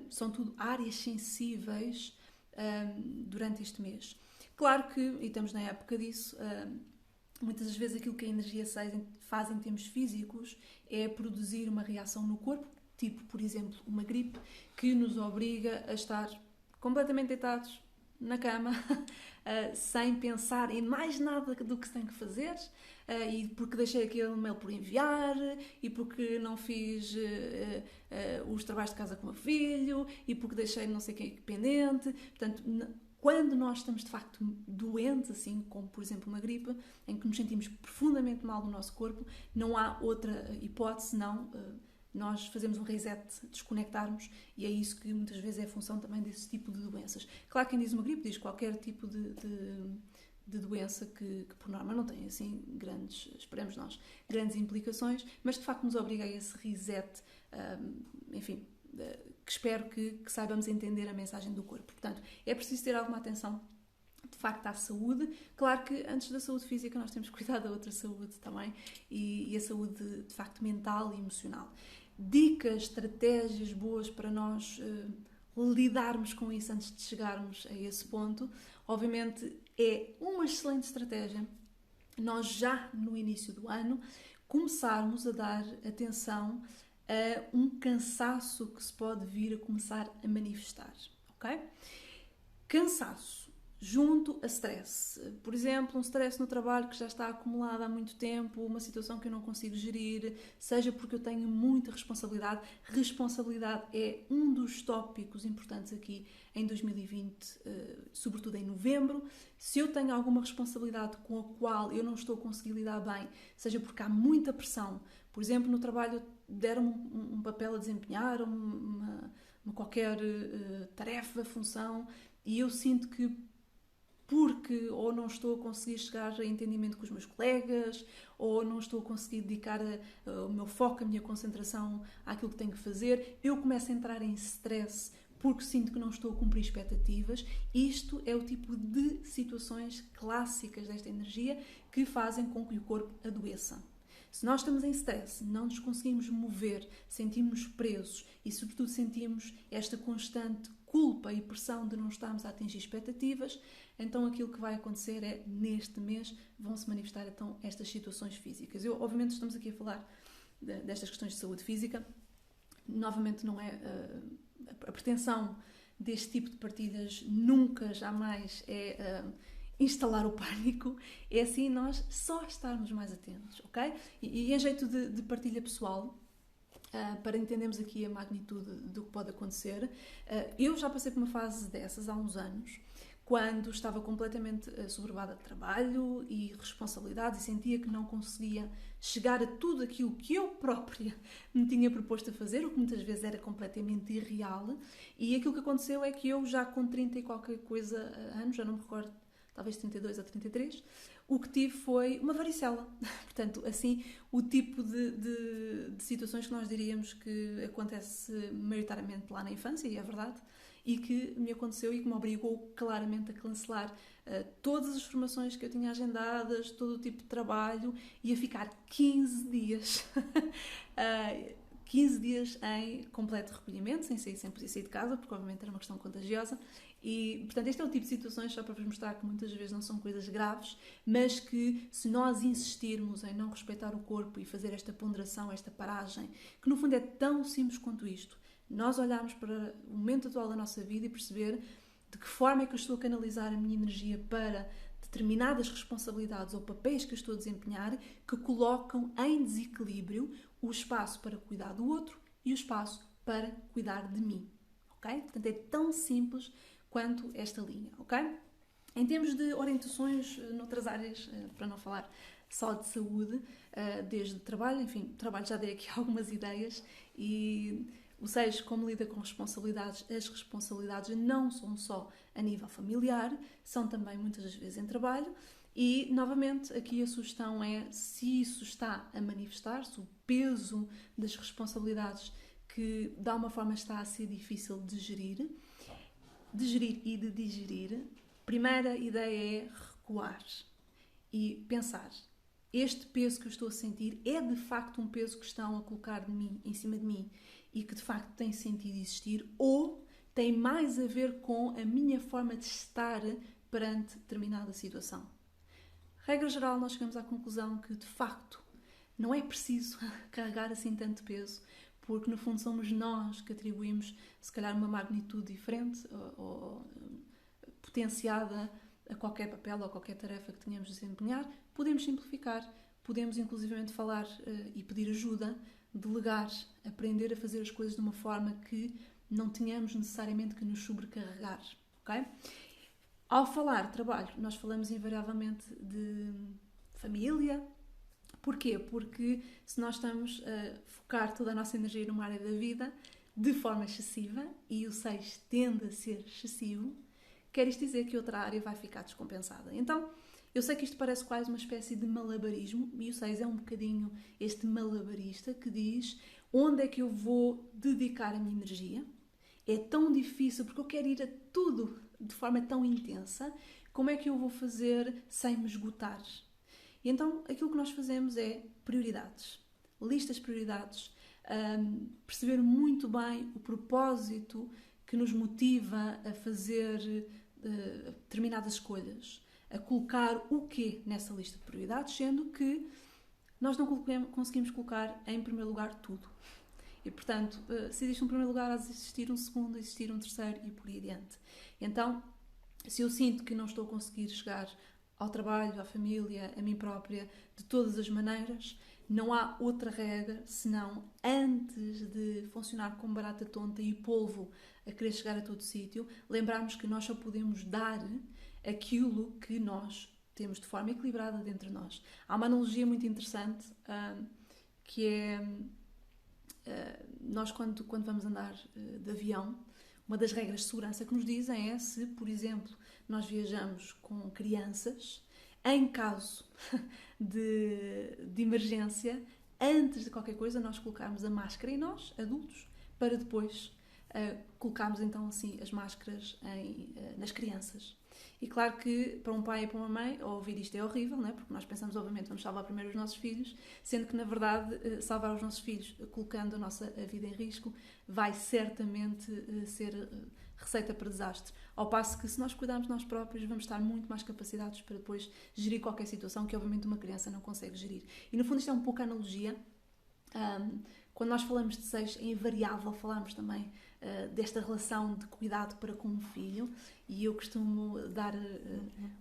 são tudo áreas sensíveis durante este mês. Claro que, e estamos na época disso, muitas das vezes aquilo que a energia 6 faz em termos físicos é produzir uma reação no corpo, tipo, por exemplo, uma gripe, que nos obriga a estar completamente deitados na cama, sem pensar em mais nada do que se tem que fazer, e porque deixei aquele mail por enviar, e porque não fiz os trabalhos de casa com o meu filho, e porque deixei não sei quem pendente. Portanto, quando nós estamos de facto doentes, assim como por exemplo uma gripe, em que nos sentimos profundamente mal no nosso corpo, não há outra hipótese senão nós fazemos um reset, desconectarmos, e é isso que muitas vezes é a função também desse tipo de doenças. Claro que quem diz uma gripe diz qualquer tipo de doença que por norma não tem assim grandes, esperemos nós, grandes implicações, mas de facto nos obriga a esse reset, enfim, que espero que saibamos entender a mensagem do corpo. Portanto, é preciso ter alguma atenção de facto à saúde. Claro que antes da saúde física nós temos que cuidar da outra saúde também, e a saúde de facto mental e emocional. Dicas, estratégias boas para nós lidarmos com isso antes de chegarmos a esse ponto. Obviamente é uma excelente estratégia nós já no início do ano começarmos a dar atenção a um cansaço que se pode vir a começar a manifestar, ok? Cansaço junto a stress. Por exemplo, um stress no trabalho que já está acumulado há muito tempo, uma situação que eu não consigo gerir, seja porque eu tenho muita responsabilidade. Responsabilidade é um dos tópicos importantes aqui em 2020, sobretudo em novembro. Se eu tenho alguma responsabilidade com a qual eu não estou a conseguir lidar bem, seja porque há muita pressão, por exemplo, no trabalho deram-me um papel a desempenhar, uma qualquer tarefa, função, e eu sinto que porque ou não estou a conseguir chegar a entendimento com os meus colegas, ou não estou a conseguir dedicar o meu foco, a minha concentração àquilo que tenho que fazer, eu começo a entrar em stress porque sinto que não estou a cumprir expectativas. Isto é o tipo de situações clássicas desta energia que fazem com que o corpo adoeça. Se nós estamos em stress, não nos conseguimos mover, sentimos presos e, sobretudo, sentimos esta constante culpa e pressão de não estarmos a atingir expectativas, então aquilo que vai acontecer é, neste mês, vão-se manifestar então estas situações físicas. Obviamente estamos aqui a falar destas questões de saúde física. Novamente não é a pretensão deste tipo de partilhas, nunca, jamais é instalar o pânico, é assim nós só estarmos mais atentos, ok? E em jeito de partilha pessoal, para entendermos aqui a magnitude do que pode acontecer, eu já passei por uma fase dessas há uns anos, quando estava completamente sobrevada de trabalho e responsabilidades e sentia que não conseguia chegar a tudo aquilo que eu própria me tinha proposto a fazer, o que muitas vezes era completamente irreal. E aquilo que aconteceu é que eu já com 30 e qualquer coisa anos, já não me recordo, talvez 32 ou 33, o que tive foi uma varicela. Portanto, assim, o tipo de situações que nós diríamos que acontece maioritariamente lá na infância, e é verdade, e que me aconteceu e que me obrigou claramente a cancelar todas as formações que eu tinha agendadas, todo o tipo de trabalho, e a ficar 15 dias 15 dias em completo recolhimento, sem poder sair de casa, porque obviamente era uma questão contagiosa. E, portanto, este é o tipo de situações, só para vos mostrar que muitas vezes não são coisas graves, mas que se nós insistirmos em não respeitar o corpo e fazer esta ponderação, esta paragem, que no fundo é tão simples quanto isto, nós olharmos para o momento atual da nossa vida e perceber de que forma é que eu estou a canalizar a minha energia para determinadas responsabilidades ou papéis que eu estou a desempenhar, que colocam em desequilíbrio o espaço para cuidar do outro e o espaço para cuidar de mim, ok? Portanto, é tão simples quanto esta linha, ok? Em termos de orientações noutras áreas, para não falar só de saúde, desde trabalho, enfim, trabalho já dei aqui algumas ideias, e o 6, como lida com responsabilidades, as responsabilidades não são só a nível familiar, são também muitas das vezes em trabalho. E, novamente, aqui a sugestão é, se isso está a manifestar-se, o peso das responsabilidades que, de alguma forma, está a ser difícil de gerir e de digerir, primeira ideia é recuar e pensar, este peso que eu estou a sentir é de facto um peso que estão a colocar de mim, em cima de mim, e que de facto tem sentido existir, ou tem mais a ver com a minha forma de estar perante determinada situação. Regra geral, nós chegamos à conclusão que, de facto, não é preciso carregar assim tanto peso, porque, no fundo, somos nós que atribuímos, se calhar, uma magnitude diferente ou potenciada a qualquer papel ou a qualquer tarefa que tenhamos de desempenhar. Podemos simplificar, podemos, inclusivamente, falar e pedir ajuda, delegar, aprender a fazer as coisas de uma forma que não tenhamos necessariamente que nos sobrecarregar, ok? Ao falar de trabalho, nós falamos invariavelmente de família. Porquê? Porque se nós estamos a focar toda a nossa energia numa área da vida de forma excessiva, e o 6 tende a ser excessivo, quer isto dizer que outra área vai ficar descompensada. Então, eu sei que isto parece quase uma espécie de malabarismo, e o 6 é um bocadinho este malabarista que diz onde é que eu vou dedicar a minha energia. É tão difícil porque eu quero ir a tudo de forma tão intensa, como é que eu vou fazer sem me esgotar? E então aquilo que nós fazemos é prioridades, listas de prioridades, perceber muito bem o propósito que nos motiva a fazer determinadas escolhas, a colocar o quê nessa lista de prioridades, sendo que nós não conseguimos colocar em primeiro lugar tudo. E, portanto, se existe um primeiro lugar, há de existir um segundo, existir um terceiro e por aí adiante. Então, se eu sinto que não estou a conseguir chegar ao trabalho, à família, a mim própria, de todas as maneiras, não há outra regra senão, antes de funcionar como barata tonta e polvo a querer chegar a todo sítio, lembrarmos que nós só podemos dar aquilo que nós temos de forma equilibrada dentro de nós. Há uma analogia muito interessante que é nós quando vamos andar de avião, uma das regras de segurança que nos dizem é se, por exemplo, nós viajamos com crianças, em caso de emergência, antes de qualquer coisa, nós colocarmos a máscara em nós, adultos, para depois colocarmos então assim as máscaras nas crianças. E claro que para um pai e para uma mãe ouvir isto é horrível, não é? Porque nós pensamos, obviamente, vamos salvar primeiro os nossos filhos, sendo que na verdade salvar os nossos filhos colocando a nossa vida em risco vai certamente ser receita para desastre. Ao passo que se nós cuidarmos de nós próprios vamos estar muito mais capacitados para depois gerir qualquer situação que obviamente uma criança não consegue gerir. E no fundo isto é um pouco a analogia. Quando nós falamos de 6, é invariável falarmos também desta relação de cuidado para com um filho, e eu costumo dar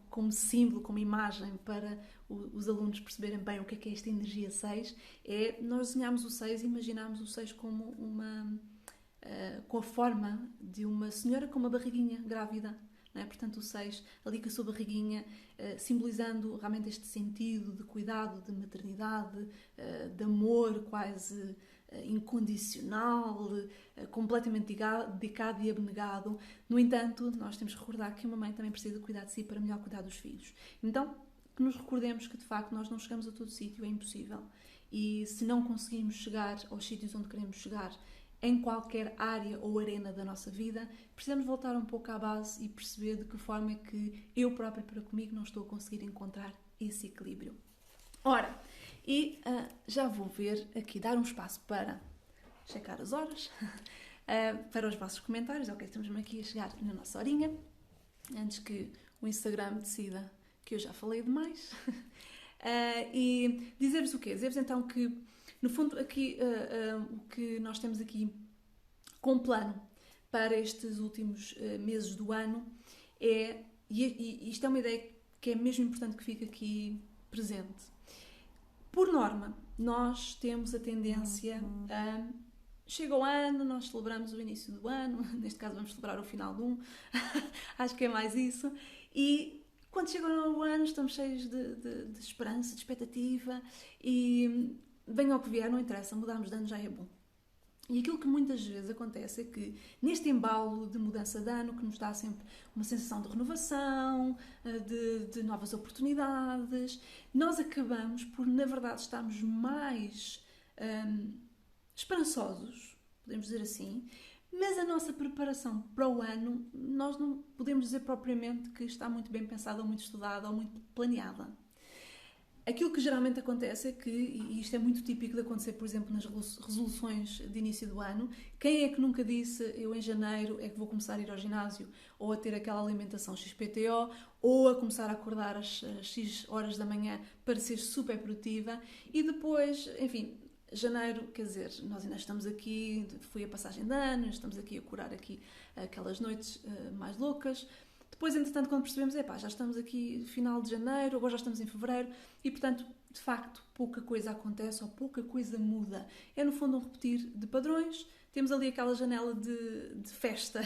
como símbolo, como imagem para os alunos perceberem bem o que é esta energia 6, é nós desenhamos o 6 e imaginamos o 6 como com a forma de uma senhora com uma barriguinha grávida. Não é? Portanto, o 6 ali com a sua barriguinha, simbolizando realmente este sentido de cuidado, de maternidade, de amor quase incondicional, completamente dedicado e abnegado. No entanto, nós temos que recordar que uma mãe também precisa cuidar de si para melhor cuidar dos filhos. Então, que nos recordemos que de facto nós não chegamos a todo sítio, é impossível. E se não conseguimos chegar aos sítios onde queremos chegar, em qualquer área ou arena da nossa vida, precisamos voltar um pouco à base e perceber de que forma é que eu própria para comigo não estou a conseguir encontrar esse equilíbrio. Ora, e já vou ver aqui, dar um espaço para checar as horas, para os vossos comentários. Ok, estamos aqui a chegar na nossa horinha, antes que o Instagram decida que eu já falei demais. E dizer-vos o quê? Dizer-vos então que no fundo, aqui, o que nós temos aqui como plano para estes últimos meses do ano é, e isto é uma ideia que é mesmo importante que fique aqui presente. Por norma, nós temos a tendência a... Chega o ano, nós celebramos o início do ano, neste caso vamos celebrar o final de um, acho que é mais isso, e quando chega o novo ano estamos cheios de esperança, de expectativa, e venha ao que vier, não interessa, mudarmos de ano já é bom. E aquilo que muitas vezes acontece é que neste embalo de mudança de ano, que nos dá sempre uma sensação de renovação, de novas oportunidades, nós acabamos por, na verdade, estarmos mais esperançosos, podemos dizer assim, mas a nossa preparação para o ano, nós não podemos dizer propriamente que está muito bem pensada, ou muito estudada, ou muito planeada. Aquilo que geralmente acontece é que, e isto é muito típico de acontecer, por exemplo, nas resoluções de início do ano, quem é que nunca disse eu em janeiro é que vou começar a ir ao ginásio, ou a ter aquela alimentação XPTO, ou a começar a acordar às X horas da manhã para ser super produtiva, e depois, enfim, janeiro, quer dizer, nós ainda estamos aqui, foi a passagem de ano, estamos aqui a curar aqui aquelas noites mais loucas. Depois, entretanto, quando percebemos, já estamos aqui final de janeiro, agora já estamos em fevereiro, e, portanto, de facto, pouca coisa acontece ou pouca coisa muda. É, no fundo, um repetir de padrões, temos ali aquela janela de festa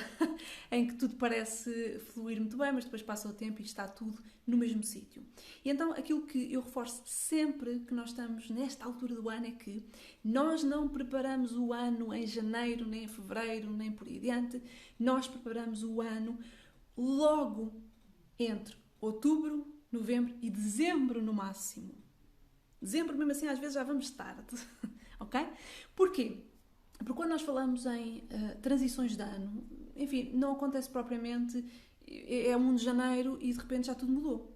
em que tudo parece fluir muito bem, mas depois passa o tempo e está tudo no mesmo sítio. E então aquilo que eu reforço sempre que nós estamos nesta altura do ano é que nós não preparamos o ano em janeiro, nem em fevereiro, nem por aí adiante. Nós preparamos o ano logo entre outubro, novembro e dezembro no máximo. Dezembro, mesmo assim, às vezes já vamos tarde. Ok? Porquê? Porque quando nós falamos em transições de ano, enfim, não acontece propriamente, é 1 de janeiro e de repente já tudo mudou.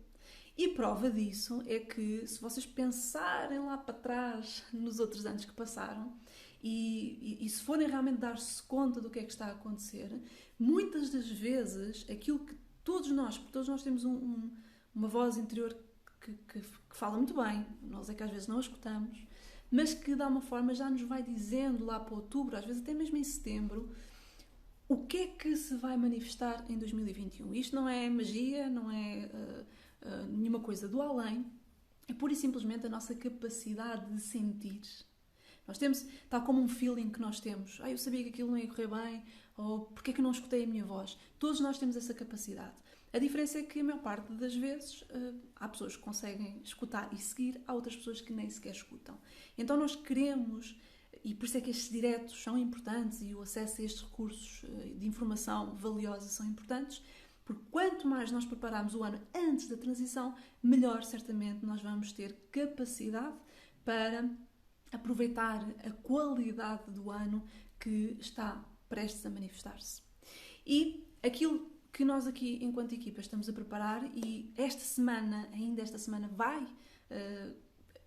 E prova disso é que, se vocês pensarem lá para trás nos outros anos que passaram e se forem realmente dar-se conta do que é que está a acontecer, muitas das vezes aquilo que todos nós temos uma voz interior que fala muito bem, nós é que às vezes não a escutamos, mas que de alguma forma já nos vai dizendo lá para outubro, às vezes até mesmo em setembro, o que é que se vai manifestar em 2021. Isto não é magia, não é nenhuma coisa do além, é pura e simplesmente a nossa capacidade de sentir. Nós temos, tal como um feeling que nós temos, eu sabia que aquilo não ia correr bem, ou porque é que eu não escutei a minha voz. Todos nós temos essa capacidade. A diferença é que a maior parte das vezes há pessoas que conseguem escutar e seguir, há outras pessoas que nem sequer escutam. Então nós queremos, e por isso é que estes diretos são importantes e o acesso a estes recursos de informação valiosa são importantes, porque quanto mais nós prepararmos o ano antes da transição, melhor certamente nós vamos ter capacidade para aproveitar a qualidade do ano que está prestes a manifestar-se. E aquilo que nós aqui, enquanto equipa, estamos a preparar, e ainda esta semana vai,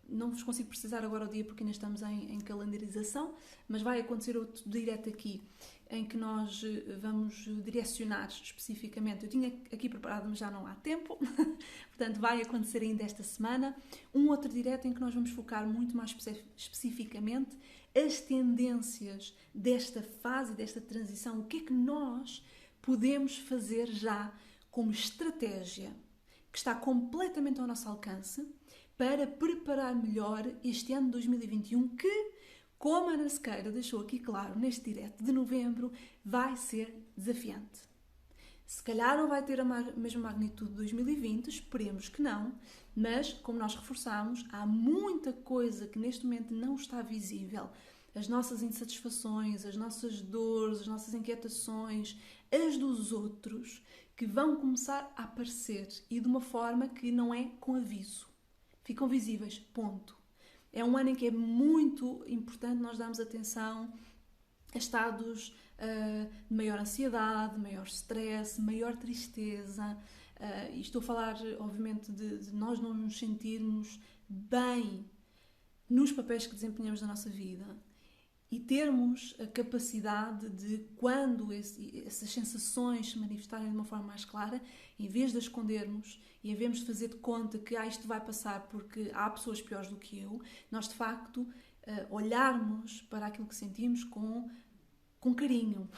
não vos consigo precisar agora o dia porque ainda estamos em calendarização, mas vai acontecer outro direto aqui, em que nós vamos direcionar especificamente, eu tinha aqui preparado, mas já não há tempo, portanto vai acontecer ainda esta semana, um outro direto em que nós vamos focar muito mais especificamente as tendências desta fase, desta transição, o que é que nós podemos fazer já como estratégia que está completamente ao nosso alcance para preparar melhor este ano de 2021 que, como a Ana Sequeira deixou aqui claro neste direto de novembro, vai ser desafiante. Se calhar não vai ter a mesma magnitude de 2020, esperemos que não, mas, como nós reforçamos, há muita coisa que neste momento não está visível. As nossas insatisfações, as nossas dores, as nossas inquietações, as dos outros, que vão começar a aparecer e de uma forma que não é com aviso. Ficam visíveis, ponto. É um ano em que é muito importante nós darmos atenção a estados de maior ansiedade, maior stress, maior tristeza. E estou a falar, obviamente, de nós não nos sentirmos bem nos papéis que desempenhamos na nossa vida. E termos a capacidade de, quando essas sensações se manifestarem de uma forma mais clara, em vez de as escondermos e em vez de fazer de conta que isto vai passar porque há pessoas piores do que eu, nós de facto olharmos para aquilo que sentimos com carinho,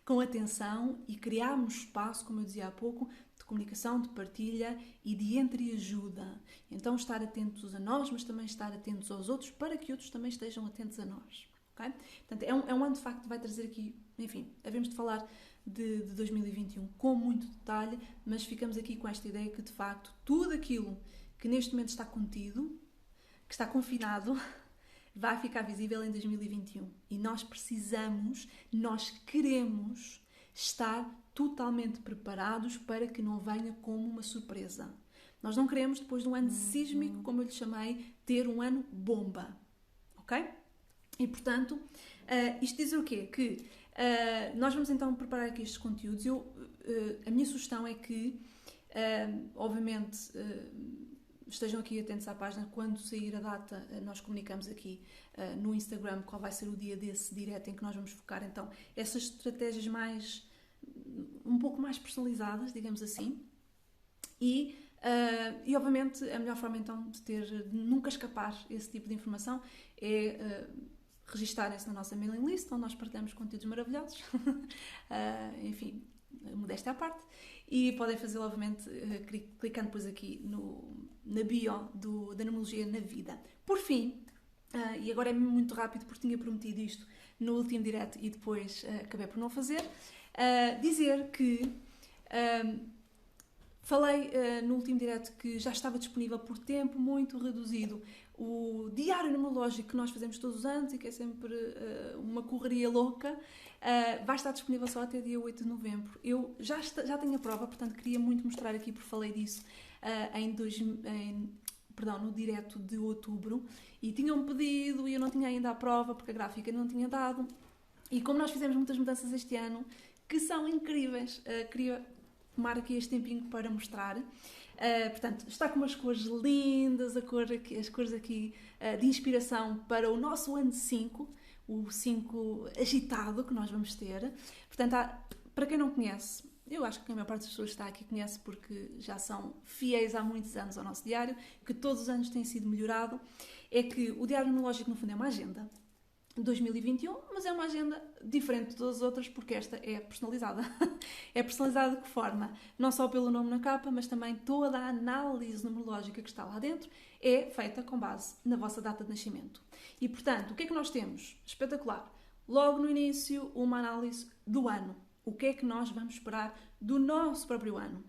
com atenção e criarmos espaço, como eu dizia há pouco, de comunicação, de partilha e de entreajuda. Então estar atentos a nós, mas também estar atentos aos outros para que outros também estejam atentos a nós. Okay? Portanto, é um ano de facto que vai trazer aqui, enfim, havemos de falar de 2021 com muito detalhe, mas ficamos aqui com esta ideia que de facto tudo aquilo que neste momento está contido, que está confinado, vai ficar visível em 2021 e nós queremos estar totalmente preparados para que não venha como uma surpresa. Nós não queremos, depois de um ano sísmico, como eu lhe chamei, ter um ano bomba, ok? E, portanto, isto diz o quê? Que nós vamos então preparar aqui estes conteúdos. A minha sugestão é que, obviamente, estejam aqui atentos à página. Quando sair a data, nós comunicamos aqui no Instagram qual vai ser o dia desse direto em que nós vamos focar, então, essas estratégias um pouco mais personalizadas, digamos assim. E obviamente, a melhor forma, então, de nunca escapar esse tipo de informação é registarem-se na nossa mailing list, onde nós partilhamos conteúdos maravilhosos. Enfim, modéstia à parte. E podem fazê-lo, obviamente, clicando depois aqui na bio da Numerologia na Vida. Por fim, e agora é muito rápido porque tinha prometido isto no último direto e depois acabei por não fazer. Dizer que falei no último direto que já estava disponível por tempo muito reduzido o diário numerológico que nós fazemos todos os anos e que é sempre uma correria louca. Vai estar disponível só até dia 8 de novembro. Eu já tenho a prova, portanto queria muito mostrar aqui porque falei disso no direto de outubro, e tinham pedido e eu não tinha ainda a prova porque a gráfica não tinha dado, e como nós fizemos muitas mudanças este ano que são incríveis, queria tomar aqui este tempinho para mostrar. Portanto, está com umas cores lindas, as cores aqui de inspiração para o nosso ano 5, o 5 agitado que nós vamos ter. Portanto, para quem não conhece, eu acho que a maior parte das pessoas que está aqui conhece porque já são fiéis há muitos anos ao nosso diário, que todos os anos tem sido melhorado. É que o diário numerológico, no fundo, é uma agenda de 2021, mas é uma agenda diferente de todas as outras porque esta é personalizada. É personalizada de que forma? Não só pelo nome na capa, mas também toda a análise numerológica que está lá dentro é feita com base na vossa data de nascimento. E, portanto, o que é que nós temos? Espetacular! Logo no início, uma análise do ano. O que é que nós vamos esperar do nosso próprio ano?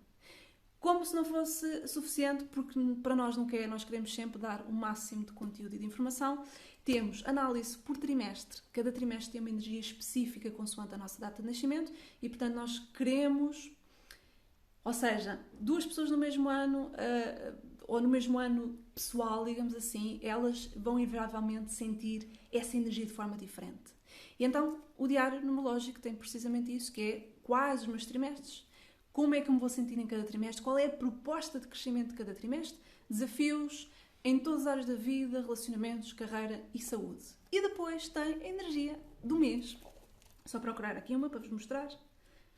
Como se não fosse suficiente, porque para nós nunca é, nós queremos sempre dar o máximo de conteúdo e de informação. Temos análise por trimestre. Cada trimestre tem uma energia específica consoante a nossa data de nascimento e, portanto, nós queremos... Ou seja, duas pessoas no mesmo ano, ou no mesmo ano pessoal, digamos assim, elas vão invariavelmente sentir essa energia de forma diferente. E então, o diário numerológico tem precisamente isso, que é quais os meus trimestres, como é que me vou sentir em cada trimestre, qual é a proposta de crescimento de cada trimestre, desafios em todas as áreas da vida, relacionamentos, carreira e saúde. E depois tem a energia do mês. Só procurar aqui uma para vos mostrar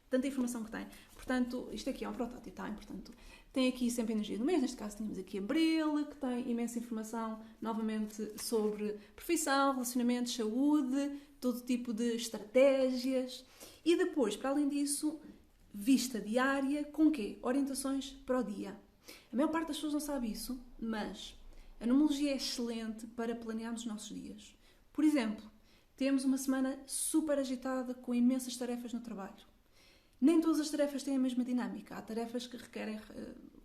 tanta informação que tem. Portanto, isto aqui é um protótipo, tá? Portanto, tem aqui sempre a energia do mês. Neste caso temos aqui Abril, que tem imensa informação, novamente, sobre profissão, relacionamentos, saúde, todo tipo de estratégias. E depois, para além disso, vista diária, com quê? Orientações para o dia. A maior parte das pessoas não sabe isso, mas a numerologia é excelente para planearmos os nossos dias. Por exemplo, temos uma semana super agitada com imensas tarefas no trabalho. Nem todas as tarefas têm a mesma dinâmica. Há tarefas que requerem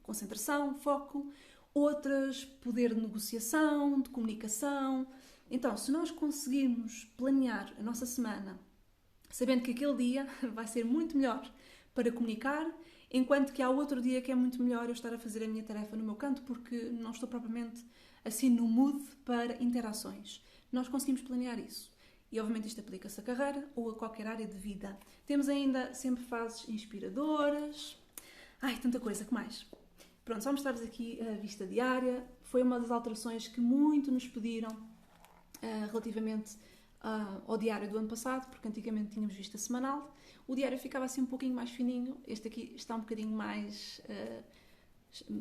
concentração, foco, outras poder de negociação, de comunicação. Então, se nós conseguirmos planear a nossa semana sabendo que aquele dia vai ser muito melhor para comunicar, enquanto que há outro dia que é muito melhor eu estar a fazer a minha tarefa no meu canto porque não estou propriamente assim no mood para interações. Nós conseguimos planear isso. E obviamente isto aplica-se à carreira ou a qualquer área de vida. Temos ainda sempre fases inspiradoras. Ai, tanta coisa, que mais? Pronto, só mostrar-vos aqui a vista diária. Foi uma das alterações que muito nos pediram relativamente ao diário do ano passado, porque antigamente tínhamos vista semanal. O diário ficava assim um pouquinho mais fininho. Este aqui está um bocadinho mais...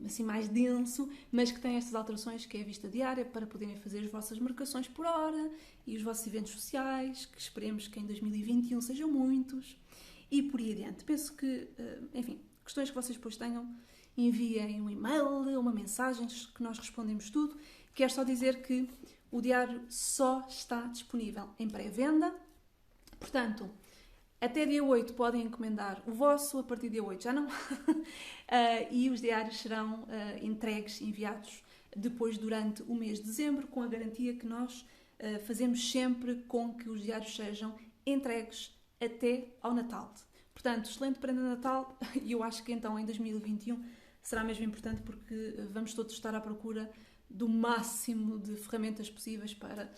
assim mais denso, mas que tem estas alterações, que é a vista diária, para poderem fazer as vossas marcações por hora e os vossos eventos sociais, que esperemos que em 2021 sejam muitos, e por aí adiante. Penso que, enfim, questões que vocês depois tenham, enviem um e-mail, uma mensagem, que nós respondemos tudo. Quero só dizer que o diário só está disponível em pré-venda, portanto, até dia 8 podem encomendar o vosso, a partir de dia 8 já não. E os diários serão entregues, enviados depois durante o mês de dezembro, com a garantia que nós fazemos sempre com que os diários sejam entregues até ao Natal. Portanto, excelente prenda de Natal, e eu acho que então em 2021 será mesmo importante porque vamos todos estar à procura do máximo de ferramentas possíveis para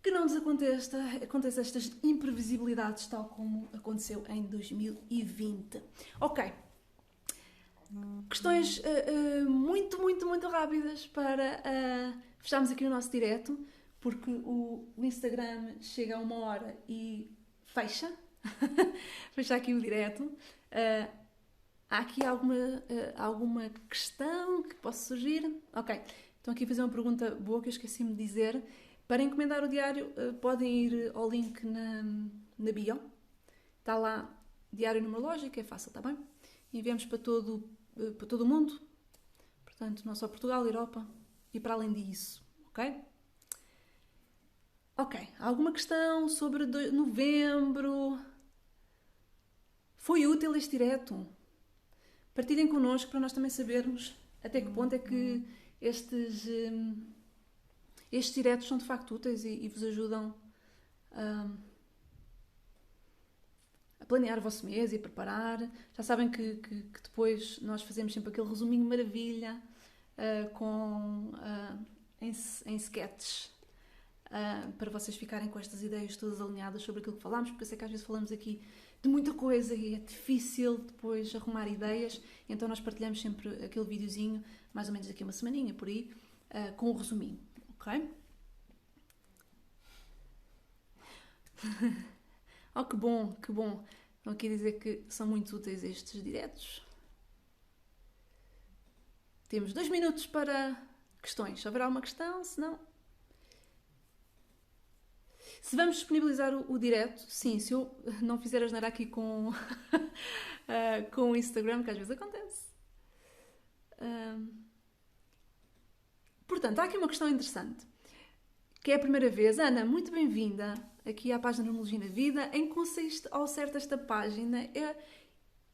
que não nos aconteça estas imprevisibilidades, tal como aconteceu em 2020. Ok. Questões muito rápidas para fecharmos aqui o nosso direto, porque o Instagram chega a 1 hora e fecha. Fecha aqui o direto. Há aqui alguma questão que possa surgir? Ok. Estão aqui a fazer uma pergunta boa que eu esqueci-me de dizer. Para encomendar o diário, podem ir ao link na bio. Está lá diário numerológico, é fácil, está bem? Enviamos para todo o mundo. Portanto, não só Portugal, Europa e para além disso, ok? Ok, alguma questão sobre novembro? Foi útil este direto? Partilhem connosco para nós também sabermos até que ponto é que estes diretos são de facto úteis e vos ajudam a planear o vosso mês e preparar. Já sabem que depois nós fazemos sempre aquele resuminho maravilha em sketches para vocês ficarem com estas ideias todas alinhadas sobre aquilo que falámos, porque eu sei que às vezes falamos aqui de muita coisa e é difícil depois arrumar ideias, então nós partilhamos sempre aquele videozinho, mais ou menos daqui a uma semaninha, por aí, com o resuminho, ok? Oh, que bom, que bom. Estão aqui a dizer que são muito úteis estes diretos. Temos 2 minutos para questões. Se houver alguma questão, se não... Se vamos disponibilizar o direto, sim, se eu não fizer asneira aqui com o Instagram, que às vezes acontece. Portanto, há aqui uma questão interessante, que é a primeira vez. Ana, muito bem-vinda aqui à página Numerologia na Vida. Em que consiste ao certo esta página?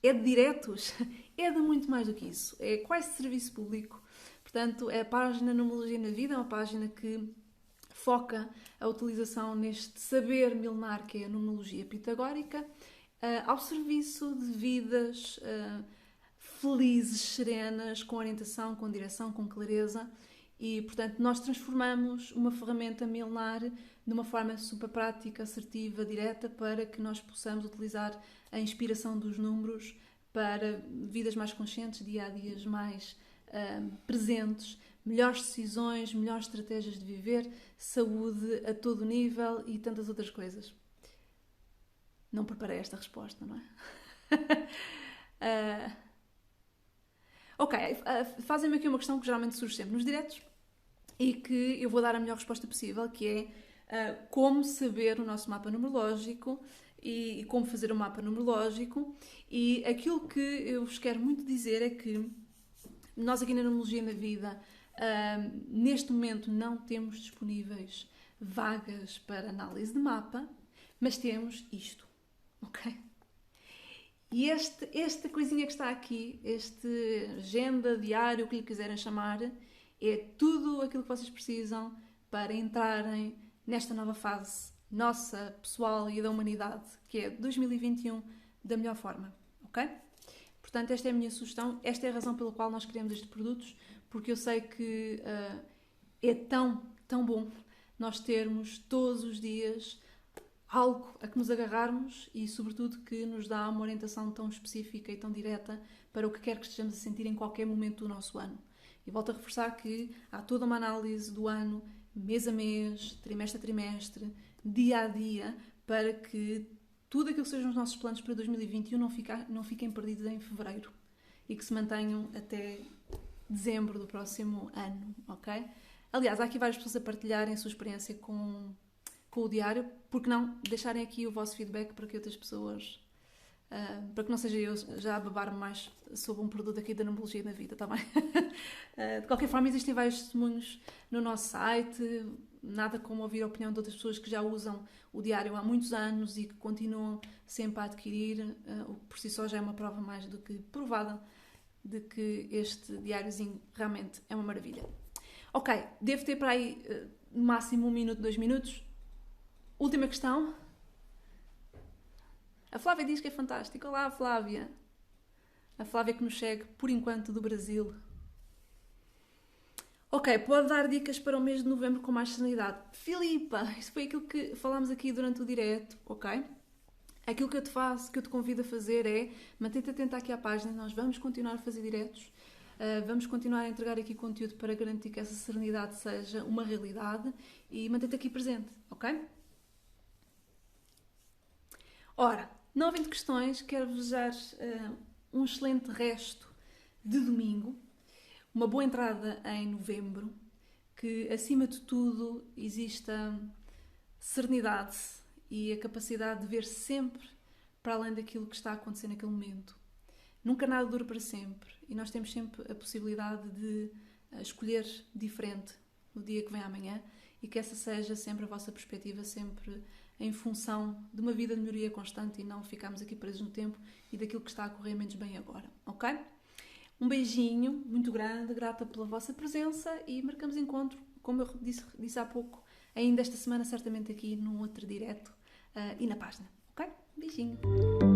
É de diretos? É de muito mais do que isso. É quase serviço público. Portanto, a página Numerologia na Vida é uma página que foca a utilização neste saber milenar que é a numerologia pitagórica, ao serviço de vidas felizes, serenas, com orientação, com direção, com clareza. E, portanto, nós transformamos uma ferramenta milenar de uma forma super prática, assertiva, direta, para que nós possamos utilizar a inspiração dos números para vidas mais conscientes, dia-a-dias mais presentes, melhores decisões, melhores estratégias de viver, saúde a todo nível e tantas outras coisas. Não preparei esta resposta, não é? Ok, fazem-me aqui uma questão que geralmente surge sempre nos diretos e que eu vou dar a melhor resposta possível, que é como saber o nosso mapa numerológico e como fazer o mapa numerológico. E aquilo que eu vos quero muito dizer é que nós aqui na Numerologia na Vida, neste momento não temos disponíveis vagas para análise de mapa, mas temos isto, ok? E esta coisinha que está aqui, este agenda, diário, o que lhe quiserem chamar, é tudo aquilo que vocês precisam para entrarem nesta nova fase nossa, pessoal e da humanidade, que é 2021, da melhor forma, ok? Portanto, esta é a minha sugestão, esta é a razão pela qual nós criamos estes produtos, porque eu sei que é tão bom nós termos todos os dias algo a que nos agarrarmos e, sobretudo, que nos dá uma orientação tão específica e tão direta para o que quer que estejamos a sentir em qualquer momento do nosso ano. E volto a reforçar que há toda uma análise do ano, mês a mês, trimestre a trimestre, dia a dia, para que tudo aquilo que sejam os nossos planos para 2021 não fiquem perdidos em fevereiro e que se mantenham até dezembro do próximo ano, ok? Aliás, há aqui várias pessoas a partilharem a sua experiência com o diário, porque não deixarem aqui o vosso feedback para que outras pessoas, para que não seja eu já a babar-me mais sobre um produto aqui da Numerologia na Vida, está bem? De qualquer forma, existem vários testemunhos no nosso site, nada como ouvir a opinião de outras pessoas que já usam o diário há muitos anos e que continuam sempre a adquirir, o que por si só já é uma prova mais do que provada de que este diáriozinho realmente é uma maravilha. Ok, devo ter para aí no máximo 1 minuto, 2 minutos. Última questão. A Flávia diz que é fantástico. Olá, Flávia. A Flávia que nos segue, por enquanto, do Brasil. Ok, pode dar dicas para o mês de novembro com mais serenidade. Filipa, isso foi aquilo que falámos aqui durante o direto, ok? Aquilo que eu te convido a fazer é manter-te atenta aqui à página. Nós vamos continuar a fazer diretos. Vamos continuar a entregar aqui conteúdo para garantir que essa serenidade seja uma realidade e manter-te aqui presente, ok? Ora, não havendo questões, quero desejar um excelente resto de domingo, uma boa entrada em novembro, que acima de tudo exista serenidade e a capacidade de ver sempre para além daquilo que está a acontecer naquele momento. Nunca nada dura para sempre e nós temos sempre a possibilidade de escolher diferente no dia que vem amanhã e que essa seja sempre a vossa perspectiva, sempre em função de uma vida de melhoria constante e não ficarmos aqui presos no tempo e daquilo que está a correr menos bem agora, ok? Um beijinho muito grande, grata pela vossa presença e marcamos encontro, como eu disse há pouco, ainda esta semana certamente aqui num outro direto e na página, ok? Beijinho!